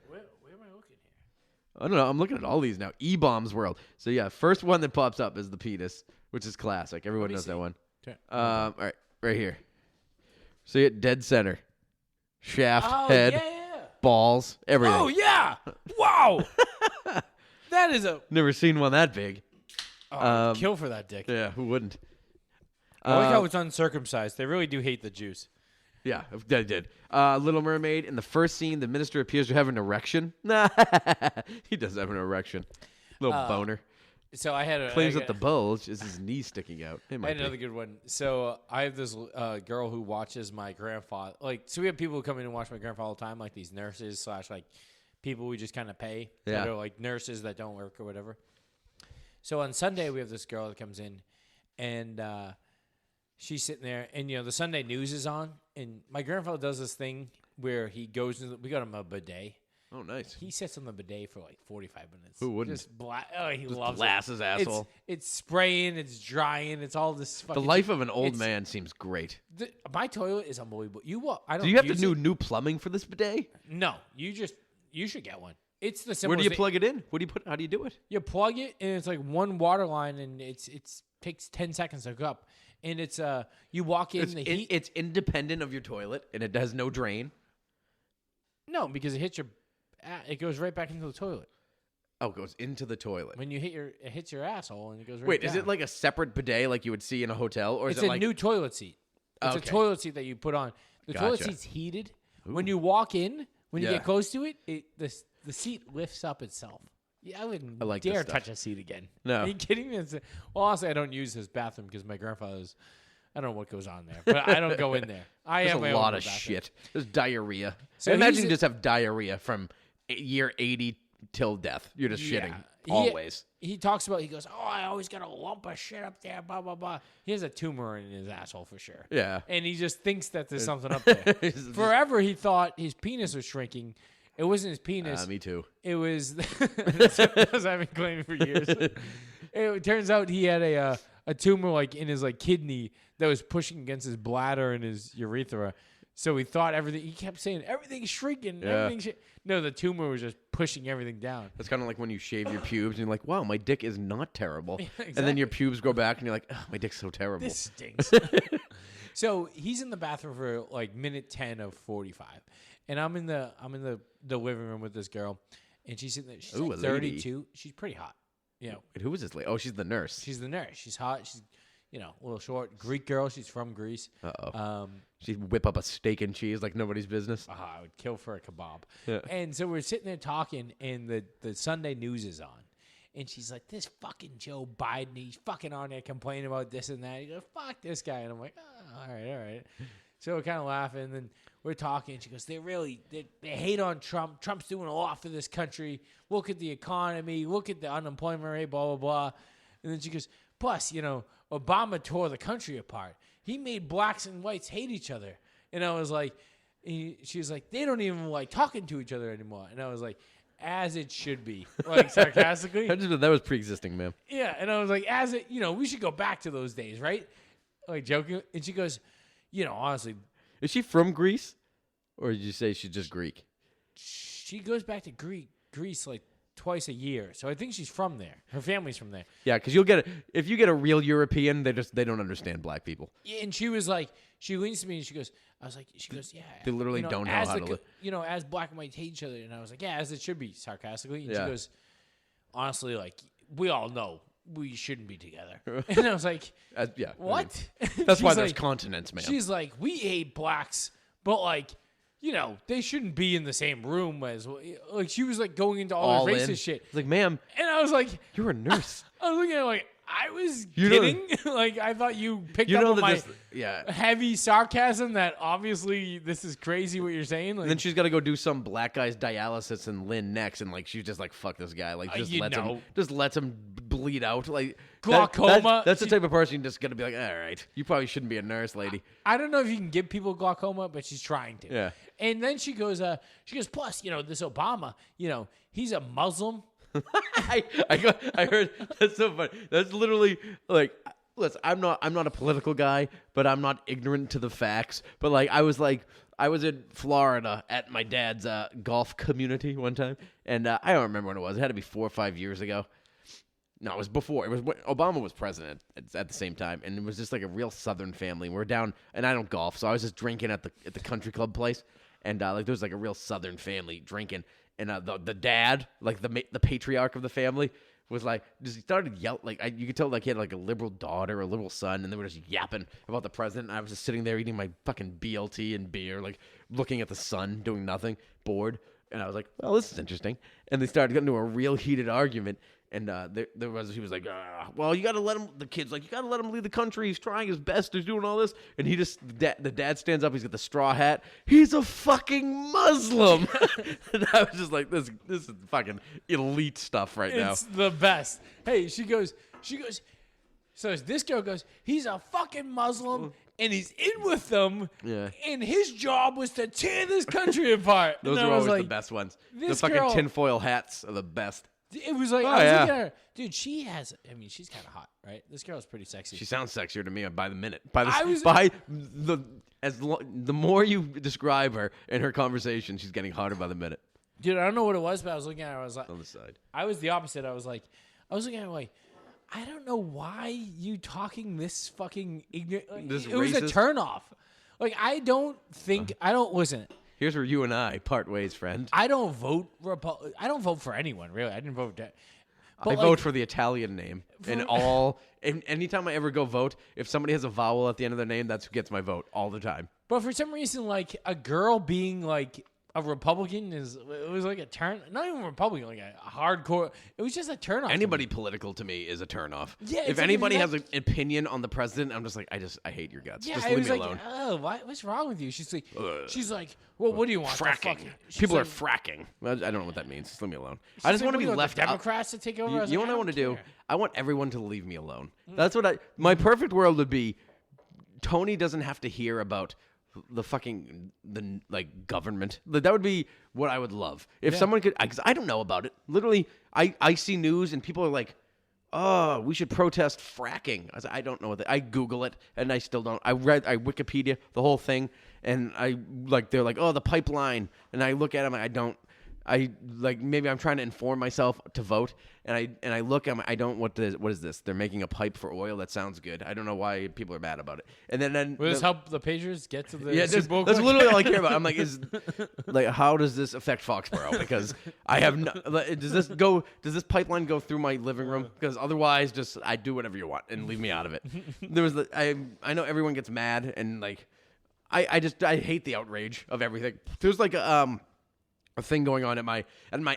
S2: I don't know. I'm looking at all these now. E-Bombs World. So yeah, first one that pops up is the penis, which is classic. Everyone knows that one. All right. Right here. See it? Dead center. Shaft, head, balls, everything.
S3: Oh, yeah. Wow. That is
S2: Never seen one that big.
S3: Kill for that dick.
S2: Yeah, who wouldn't?
S3: I like how it's uncircumcised. They really do hate the Jews.
S2: Yeah, they did. Little Mermaid, in the first scene, the minister appears to have an erection. He does have an erection. Little boner.
S3: So I had
S2: claims that the bulge is his knee sticking out.
S3: I had another good one. So I have this girl who watches my grandfather. So we have people who come in and watch my grandfather all the time, like these nurses / like people we just kind of pay. That are like nurses that don't work or whatever. So on Sunday, we have this girl that comes in, and she's sitting there, and, the Sunday news is on, and my grandfather does this thing where he goes we got him a bidet.
S2: Oh, nice.
S3: He sits on the bidet for like 45 minutes.
S2: Who wouldn't?
S3: He loves
S2: blasts his asshole.
S3: It's spraying, it's drying, it's all this fucking...
S2: The life of an old man seems great.
S3: My toilet is unbelievable. Do you
S2: have to do new plumbing for this bidet?
S3: No, you should get one. It's the simplest.
S2: Where do you plug it in? How do you do it?
S3: You plug it, and it's like one water line, and it takes 10 seconds to hook up. And it's you walk in,
S2: it's independent of your toilet, and it has no drain.
S3: No, because it goes right back into the toilet.
S2: Oh, it goes into the toilet.
S3: When it hits your asshole, and it goes right
S2: Wait,
S3: down.
S2: Is it like a separate bidet like you would see in a hotel, or
S3: it's
S2: is it like
S3: a new toilet seat? It's a toilet seat that you put on. The toilet seat's heated. Ooh. When you walk in, when you get close to it, the seat lifts up itself. Yeah, I wouldn't dare touch a seat again.
S2: No.
S3: Are you kidding me? Well, honestly, I don't use this bathroom because my grandfather's... I don't know what goes on there, but I don't go in there.
S2: There's a lot of shit. There's diarrhea. So imagine you just have diarrhea from year 80 till death. You're just shitting always.
S3: He talks about, he goes, I always got a lump of shit up there, blah, blah, blah. He has a tumor in his asshole for sure.
S2: Yeah.
S3: And he just thinks that there's something up there. Forever he thought his penis was shrinking. It wasn't his penis.
S2: Me too.
S3: It was, because I've been claiming for years. It turns out he had a tumor like in his like kidney that was pushing against his bladder and his urethra. So he thought everything. He kept saying everything's shrinking. Yeah. No, the tumor was just pushing everything down.
S2: It's kind of like when you shave your pubes and you're like, "Wow, my dick is not terrible,"
S3: Exactly.
S2: And then your pubes grow back and you're like, "Oh, my dick's so terrible."
S3: This stinks. So he's in the bathroom for like minute 10 of 45, and I'm in the living room with this girl, and she's sitting there. She's like 32. Lady. She's pretty hot. Wait,
S2: who is this lady? Oh, she's the nurse.
S3: She's the nurse. She's hot. She's, a little short. Greek girl. She's from Greece.
S2: She'd whip up a steak and cheese like nobody's business.
S3: I would kill for a kebab.
S2: Yeah.
S3: And so we're sitting there talking, and the Sunday news is on. And she's like, this fucking Joe Biden, he's fucking on there complaining about this and that. He goes, fuck this guy. And I'm like, all right. So we're kind of laughing, and then we're talking. And she goes, they hate on Trump. Trump's doing a lot for this country. Look at the economy. Look at the unemployment rate, blah, blah, blah. And then she goes, plus, Obama tore the country apart. He made blacks and whites hate each other. And I was like, she was like, they don't even like talking to each other anymore. And I was like, as it should be, like sarcastically.
S2: That was pre-existing, ma'am.
S3: Yeah, and I was like, we should go back to those days, right? Like joking. And she goes, honestly.
S2: Is she from Greece? Or did you say she's just Greek?
S3: She goes back to Greece like twice a year. So I think she's from there. Her family's from there.
S2: Yeah, because if you get a real European, they don't understand black people.
S3: Yeah, and she was like, she leans to me and she goes, yeah.
S2: They literally don't know how to live.
S3: As black and white hate each other. And I was like, yeah, as it should be, sarcastically. And she goes, honestly, like, we all know we shouldn't be together. And I was like, what?
S2: I mean, that's why there's continents, man.
S3: She's like, we hate blacks, but like, they shouldn't be in the same room as, like, she was like going into all her racist shit.
S2: It's like, ma'am.
S3: And I was like,
S2: you're a nurse.
S3: I was looking at her like, I was kidding. Like, I thought you picked up on my heavy sarcasm that obviously this is crazy what you're saying. Like,
S2: and then she's got to go do some black guy's dialysis in Lynn next, and like she's just like, fuck this guy. Like, just lets him bleed out. Like
S3: glaucoma.
S2: That's the type of person you're just gonna be like, all right, you probably shouldn't be a nurse, lady.
S3: I don't know if you can give people glaucoma, but she's trying to.
S2: Yeah.
S3: And then she goes, plus, this Obama, he's a Muslim.
S2: I heard that's so funny. That's literally like, listen, I'm not a political guy, but I'm not ignorant to the facts. But like, I was in Florida at my dad's golf community one time, and I don't remember when it was. It had to be 4 or 5 years ago. No, it was before. It was when Obama was president at the same time, and it was just like a real Southern family. We're down, and I don't golf, so I was just drinking at the country club place, and like there was like a real Southern family drinking. And the dad, like the patriarch of the family, was like, just he started yelling. Like you could tell, like he had like a liberal daughter, a liberal son, and they were just yapping about the president. And I was just sitting there eating my fucking BLT and beer, like looking at the sun, doing nothing, bored. And I was like, well, this is interesting. And they started getting into a real heated argument. And he was like, well, you got to let him. The kid's like, you got to let him lead the country. He's trying his best. He's doing all this, and the dad stands up. He's got the straw hat. He's a fucking Muslim. And I was just like, this is fucking elite stuff right now.
S3: It's the best. Hey, she goes. So this girl goes, he's a fucking Muslim, and he's in with them. Yeah. And his job was to tear this country apart.
S2: Those are always the best ones. The fucking tinfoil hats are the best.
S3: It was like, I was looking at her. Dude, she's kind of hot, right? This girl's pretty sexy.
S2: She sounds sexier to me by the minute. The more you describe her in her conversation, she's getting hotter by the minute.
S3: Dude, I don't know what it was, but I was looking at her. I was like,
S2: on the side.
S3: I was the opposite. I was looking at her like, I don't know why you talking this fucking ignorant. It was a turnoff. Like, I don't listen.
S2: Here's where you and I part ways, friend.
S3: I don't vote for anyone, really. I didn't vote.
S2: I vote for the Italian name. And anytime I ever go vote, if somebody has a vowel at the end of their name, that's who gets my vote all the time.
S3: But for some reason, like, a girl being like a Republican it was like a turn. Not even Republican, like a hardcore. It was just a turnoff.
S2: Anybody political to me is a turnoff.
S3: Yeah,
S2: if anybody has an opinion on the president, I'm just like, I hate your guts.
S3: Yeah,
S2: just leave me
S3: like,
S2: alone.
S3: Oh, what's wrong with you? She's like, well, what do you want?
S2: Fracking. People are fracking. I don't know what that means. Just leave me alone. I just want to be left out.
S3: Democrats to take over.
S2: You know what I want to do? I want everyone to leave me alone. That's what my perfect world would be. Tony doesn't have to hear about the government. That would be what I would love. If someone could, because I don't know about it. Literally, I see news and people are like, oh, we should protest fracking. I don't know I Google it and I still don't. I Wikipedia the whole thing and they're like, oh, the pipeline. And I look at them maybe I'm trying to inform myself to vote, and I look at what is this? They're making a pipe for oil. That sounds good. I don't know why people are mad about it. And then
S3: will this help the Patriots get to the Super Bowl?
S2: That's literally all I care about. I'm like, how does this affect Foxborough? Because I have no. Does this pipeline go through my living room? Because otherwise, just I do whatever you want and leave me out of it. I know everyone gets mad and like I hate the outrage of everything. There's like a thing going on at my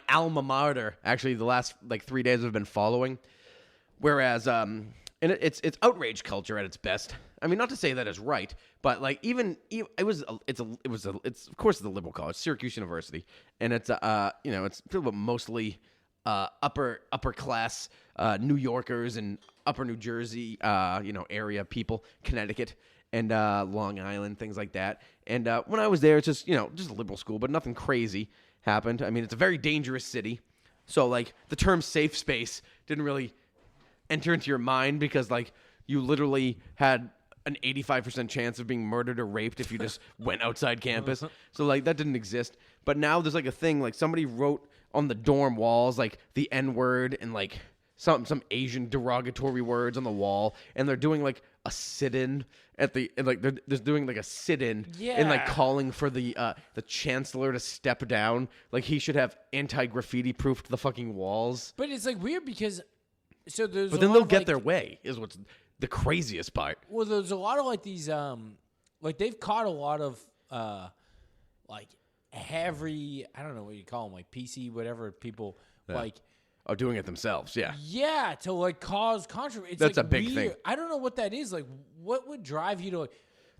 S2: alma mater. Actually, the last 3 days I've been following. Whereas, and it's outrage culture at its best. I mean, not to say that it's right, but like it's of course the liberal college, Syracuse University, and it's it's filled with mostly upper class New Yorkers and upper New Jersey area people, Connecticut and Long Island, things like that. And when I was there, it's just just a liberal school, but nothing crazy happened. I mean, it's a very dangerous city. So like the term safe space didn't really enter into your mind because like you literally had an 85% chance of being murdered or raped if you just went outside campus. So like that didn't exist. But now there's like a thing, like somebody wrote on the dorm walls like the N-word and like some Asian derogatory words on the wall, and they're doing like a sit-in they're doing like a sit-in and like calling for the chancellor to step down. Like he should have anti-graffiti proofed the fucking walls.
S3: But it's like weird because
S2: but then they'll get their way is what's the craziest part.
S3: Well, there's a lot of like these like they've caught a lot of like heavy, I don't know what you call them, like PC whatever people like
S2: are doing it themselves.
S3: Yeah, to like cause controversy.
S2: That's like a big thing.
S3: I don't know what that is. Like, what would drive you to like?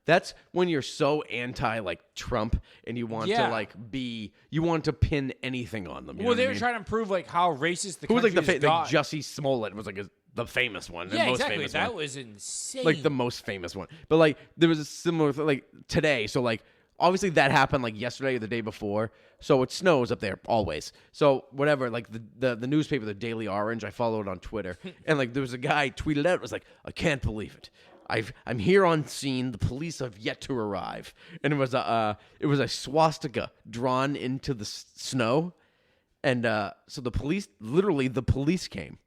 S2: That's when you're so anti like Trump and you want to pin anything on them.
S3: Well, they were trying to prove like how racist the country is.
S2: Like Jussie Smollett was like the famous one.
S3: Yeah,
S2: most
S3: exactly.
S2: Famous
S3: that
S2: one.
S3: was insane.
S2: Like the most famous one. But like there was a similar like today. So like obviously that happened like yesterday or the day before. So it snows up there always. So whatever, like the newspaper, the Daily Orange, I followed on Twitter. And like there was a guy tweeted out, was like, I can't believe it. I'm here on scene. The police have yet to arrive. And it was a swastika drawn into the snow. And so the police came.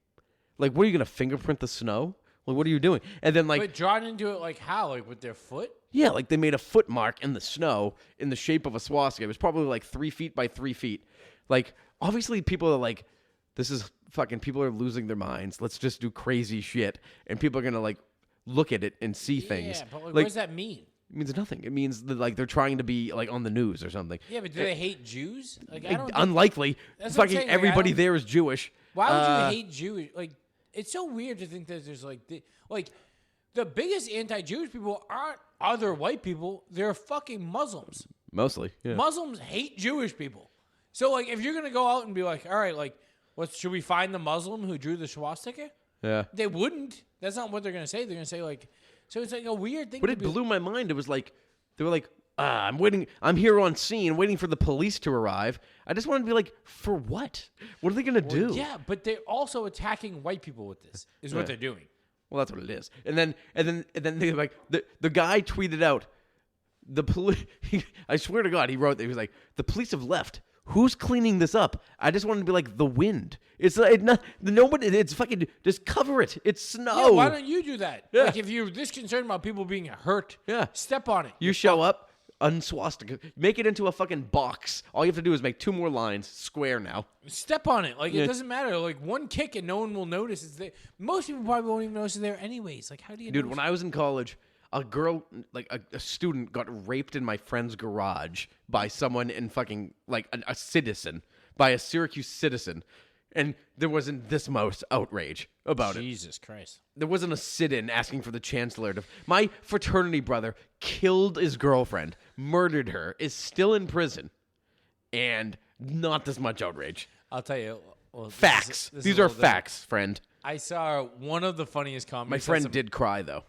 S2: Like, what are you going to fingerprint the snow? Like, what are you doing? And then, like...
S3: But drawn into it, like, how? Like, with their foot?
S2: Yeah, like, they made a foot mark in the snow in the shape of a swastika. It was probably, like, 3 feet by 3 feet. Like, obviously, people are like, this is fucking... People are losing their minds. Let's just do crazy shit. And people are going to, like, look at it and see things.
S3: Yeah, but, like,
S2: what
S3: does that mean?
S2: It means nothing. It means that, like, they're trying to be, like, on the news or something.
S3: Yeah, but do they hate Jews? Like, I don't
S2: unlikely. Fucking everybody there is Jewish.
S3: Why would you hate Jewish? Like, it's so weird to think that there's the biggest anti-Jewish people aren't other white people. They're fucking Muslims.
S2: Mostly, yeah.
S3: Muslims hate Jewish people. So, like, if you're going to go out and be like, all right, like, should we find the Muslim who drew the swastika?
S2: Yeah.
S3: They wouldn't. That's not what they're going to say. They're going to say, like, so it's like a weird thing.
S2: But it blew my mind. It was like, they were like, I'm waiting. I'm here on scene waiting for the police to arrive. I just wanted to be like, for what? What are they going to do?
S3: Yeah, but they're also attacking white people with this, is what they're doing.
S2: Well, that's what it is. And then they like, the guy tweeted out, the police, I swear to God, he wrote, he was like, the police have left. Who's cleaning this up? I just wanted to be like the wind. It's like nobody. It's fucking just cover it. It's snow.
S3: Yeah, why don't you do that? Yeah. Like if you're this concerned about people being hurt, step on it.
S2: You show up, unswastika, make it into a fucking box. All you have to do is make 2 more lines, square now.
S3: Step on it. Like it doesn't matter. Like one kick and no one will notice it's there. Most people probably won't even notice it's there anyways. Like how do you?
S2: Dude, when I was in college, a girl, like a student, got raped in my friend's garage by someone in fucking, like, a citizen, by a Syracuse citizen. And there wasn't this most outrage about it.
S3: Jesus Christ.
S2: There wasn't a sit-in asking for the chancellor to... My fraternity brother killed his girlfriend, murdered her, is still in prison, and not this much outrage.
S3: I'll tell you. Well,
S2: facts. These are facts, friend.
S3: I saw one of the funniest comments.
S2: My friend did cry, though.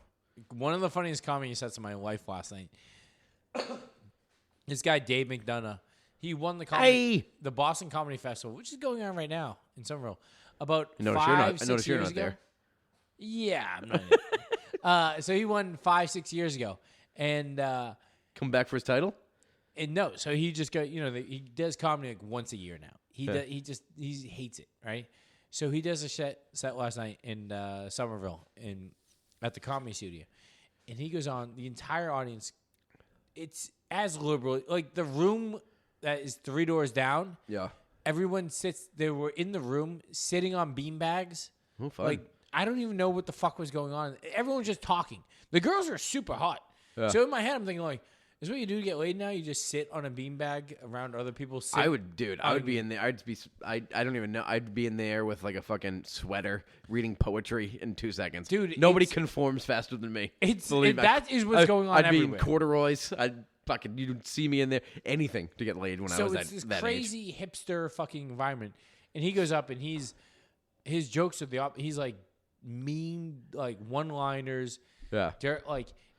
S3: One of the funniest comments he said to my wife last night. This guy, Dave McDonough, he won the Boston Comedy Festival, which is going on right now in Somerville. About
S2: I notice you're not there.
S3: Yeah, I'm not. So he won 5-6 years ago, and
S2: come back for his title.
S3: And no, so he just got he does comedy like once a year now. He hates it, right? So he does a set last night in Somerville at the Comedy Studio, and he goes on. The entire audience, it's as liberal, like the room that is 3 doors down.
S2: Yeah,
S3: everyone sits. They were in the room sitting on beanbags.
S2: Oh, fun.
S3: Like I don't even know what the fuck was going on. Everyone's just talking. The girls are super hot. Yeah. So in my head, I'm thinking like, is what you do to get laid now? You just sit on a beanbag around other people.
S2: I would be in there. I don't even know. I'd be in there with like a fucking sweater, reading poetry in 2 seconds.
S3: Dude,
S2: nobody conforms faster than me.
S3: That is what's going on.
S2: I'd be
S3: everywhere.
S2: in corduroys. You'd see me in there. Anything to get laid when I was that age. So it's this
S3: crazy hipster fucking environment. And he goes up and his jokes are he's like mean, like one-liners.
S2: Yeah.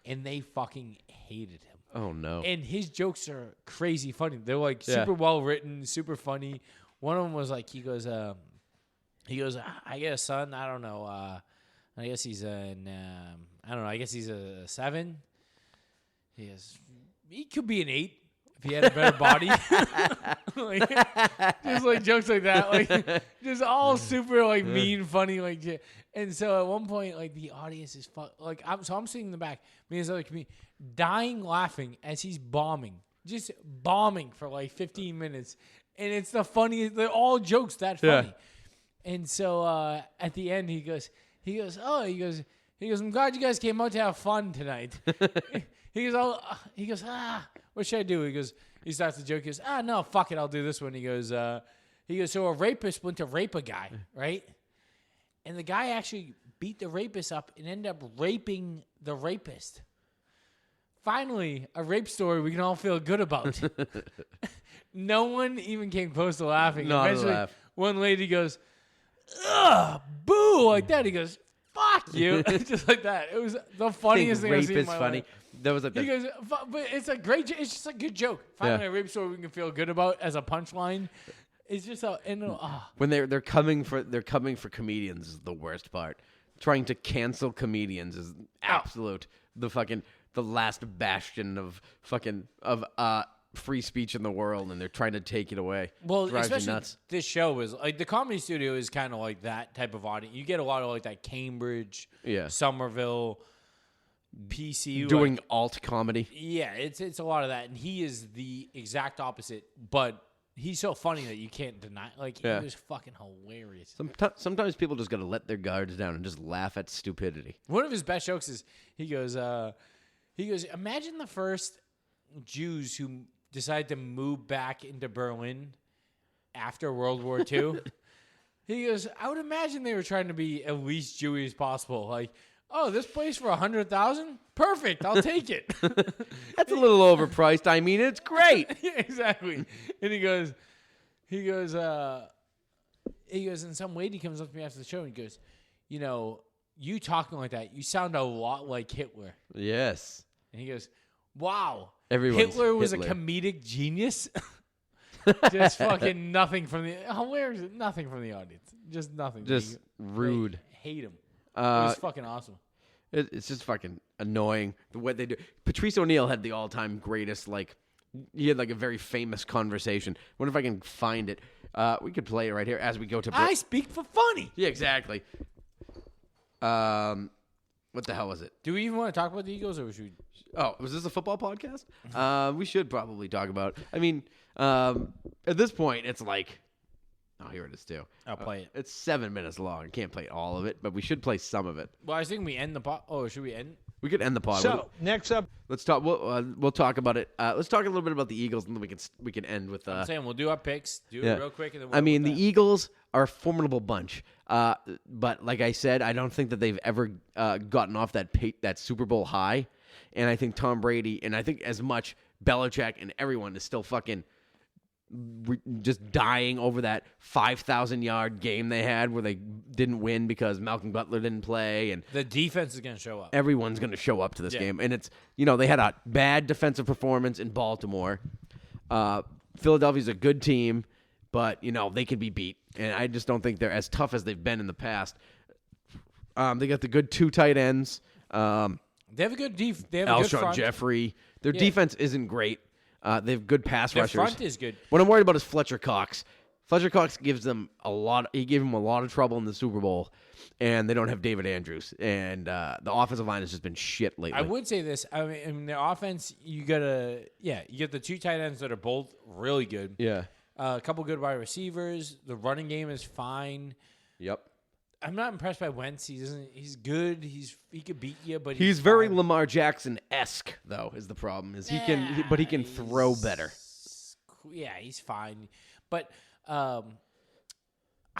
S3: And they fucking hated him.
S2: Oh, no.
S3: And his jokes are crazy funny. They're like super well written, super funny. One of them was like, he goes, I get a son. I don't know. I guess he's I don't know. I guess he's a 7. He could be an 8 if he had a better body. Just like jokes like that. Like just all super like mean, funny, like. And so at one point, like the audience is like I'm sitting in the back, me and this other comedian, dying laughing as he's just bombing for like 15 minutes, and it's the funniest. They're all jokes that funny. Yeah. And so at the end, he goes, I'm glad you guys came out to have fun tonight. He goes, what should I do? He starts the joke. He goes, no, fuck it, I'll do this one. He goes, so a rapist went to rape a guy, right? And the guy actually beat the rapist up and ended up raping the rapist. Finally, a rape story we can all feel good about. No one even came close to laughing.
S2: Not
S3: Eventually,
S2: a laugh.
S3: One lady goes, ugh, boo, like that. He goes, fuck you. Just like that. It was the funniest thing I've seen in my
S2: funny.
S3: life.
S2: That was like
S3: he goes, but it's a great. It's just a good joke. Finally, a rape story we can feel good about as a punchline. It's just
S2: when they're coming for comedians is the worst part. Trying to cancel comedians is absolute the last bastion of free speech in the world, and they're trying to take it away.
S3: Well,
S2: drives
S3: especially
S2: me nuts.
S3: This show is like the Comedy Studio is kind of like that type of audience. You get a lot of like that Cambridge, Somerville, PC
S2: doing alt comedy.
S3: Yeah, it's a lot of that, and he is the exact opposite, but he's so funny that you can't deny. Like he was fucking hilarious.
S2: Sometimes people just got to let their guards down and just laugh at stupidity.
S3: One of his best jokes is he goes, imagine the first Jews who decided to move back into Berlin after World War II. He goes, I would imagine they were trying to be at least Jewy as possible. Like, oh, this place for $100,000? Perfect, I'll take it.
S2: That's a little overpriced. I mean, it's great.
S3: Yeah, exactly. And he goes, and some lady comes up to me after the show and he goes, you know, you talking like that, you sound a lot like Hitler.
S2: Yes.
S3: And he goes, wow.
S2: Everyone's
S3: Hitler was
S2: Hitler.
S3: a comedic genius. Just fucking nothing from the hilarious, nothing from the audience. Just nothing.
S2: Just rude.
S3: They hate him. It was fucking awesome.
S2: It's just fucking annoying the way they do. Patrice Oneal had the all-time greatest, like, he had like a very famous conversation. Wonder if I can find it. We could play it right here as we go to.
S3: I speak for funny.
S2: Yeah, exactly. What the hell was it?
S3: Do we even want to talk about the Eagles, or should we?
S2: Oh, was this a football podcast? We should probably talk about. I mean, at this point, it's like. Oh, here it is too.
S3: I'll play it.
S2: It's 7 minutes long. I can't play all of it, but we should play some of it.
S3: Well, I was thinking we end the pod. Oh, should we end?
S2: We could end the pod.
S5: So next up,
S2: let's talk. We'll talk about it. Let's talk a little bit about the Eagles, and then we can end with.
S3: I'm saying we'll do our picks. Do it real quick, and then.
S2: I mean, the Eagles are a formidable bunch. But like I said, I don't think that they've ever gotten off that Super Bowl high, and I think Tom Brady, and I think as much Belichick and everyone is still fucking. Just dying over that 5,000-yard game they had where they didn't win because Malcolm Butler didn't play, and
S3: the defense is going to show up.
S2: Everyone's going to show up to this game, and it's they had a bad defensive performance in Baltimore. Philadelphia's a good team, but they can be beat, and I just don't think they're as tough as they've been in the past. They got the good two tight ends.
S3: They have a good defense. They have a good front.
S2: Alshon Jeffrey. Their defense isn't great. They have good pass rushers.
S3: Their front is good.
S2: What I'm worried about is Fletcher Cox. Fletcher Cox gives them a lot. He gave them a lot of trouble in the Super Bowl, and they don't have David Andrews. And the offensive line has just been shit lately.
S3: I would say this. I mean, in their offense, you get the two tight ends that are both really good.
S2: Yeah.
S3: A couple good wide receivers. The running game is fine.
S2: Yep.
S3: I'm not impressed by Wentz. He's good. He could beat you, but
S2: he's very Lamar Jackson-esque, though. Is the problem he can throw better.
S3: Yeah, he's fine, but I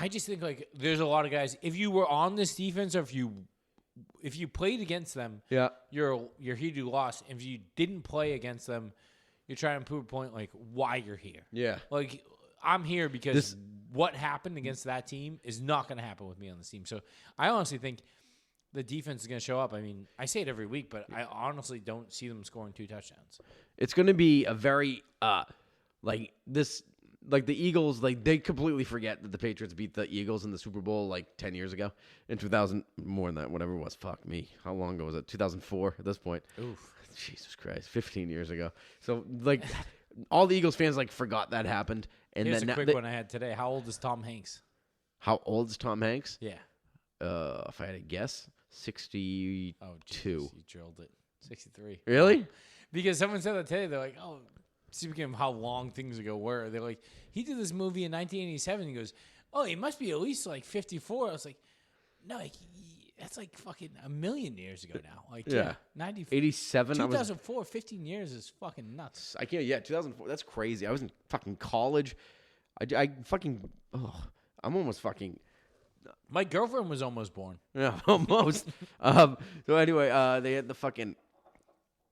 S3: just think like there's a lot of guys. If you were on this defense, or if you played against them, you're here to lost. If you didn't play against them, you're trying to prove a point like why you're here.
S2: Yeah,
S3: like I'm here because. What happened against that team is not going to happen with me on this team. So I honestly think the defense is going to show up. I mean, I say it every week, but I honestly don't see them scoring 2 touchdowns.
S2: It's going to be a very the Eagles, like they completely forget that the Patriots beat the Eagles in the Super Bowl like 10 years ago in 2000, more than that, whatever it was. Fuck me. How long ago was it? 2004 at this point.
S3: Oof.
S2: Jesus Christ. 15 years ago. So like all the Eagles fans like forgot that happened. And
S3: here's
S2: then
S3: a quick one I had today. How old is Tom Hanks?
S2: How old is Tom Hanks?
S3: Yeah.
S2: If I had to guess, 62.
S3: Oh, geez, you drilled it. 63.
S2: Really?
S3: Because someone said that today. They're like, oh, speaking of how long things ago were, they're like, he did this movie in 1987. He goes, oh, he must be at least like 54. I was like, no, that's like fucking a million years ago now. Like,
S2: 87.
S3: 2004, 15 years is fucking nuts.
S2: I can't. Yeah, 2004. That's crazy. I was in fucking college. I fucking. Oh, I'm almost fucking.
S3: My girlfriend was almost born.
S2: Yeah, almost. So anyway, they had the fucking.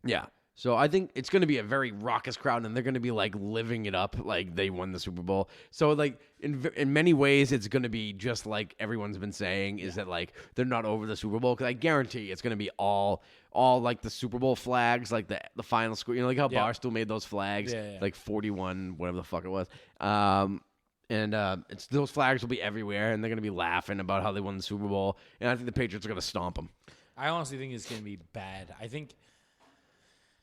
S2: Yeah. So I think it's going to be a very raucous crowd, and they're going to be like living it up, like they won the Super Bowl. So like in many ways, it's going to be just like everyone's been saying, is that like they're not over the Super Bowl, because I guarantee it's going to be all like the Super Bowl flags, like the final score. Like how Barstool made those flags, like 41, whatever the fuck it was. It's those flags will be everywhere, and they're going to be laughing about how they won the Super Bowl. And I think the Patriots are going to stomp them.
S3: I honestly think it's going to be bad. I think.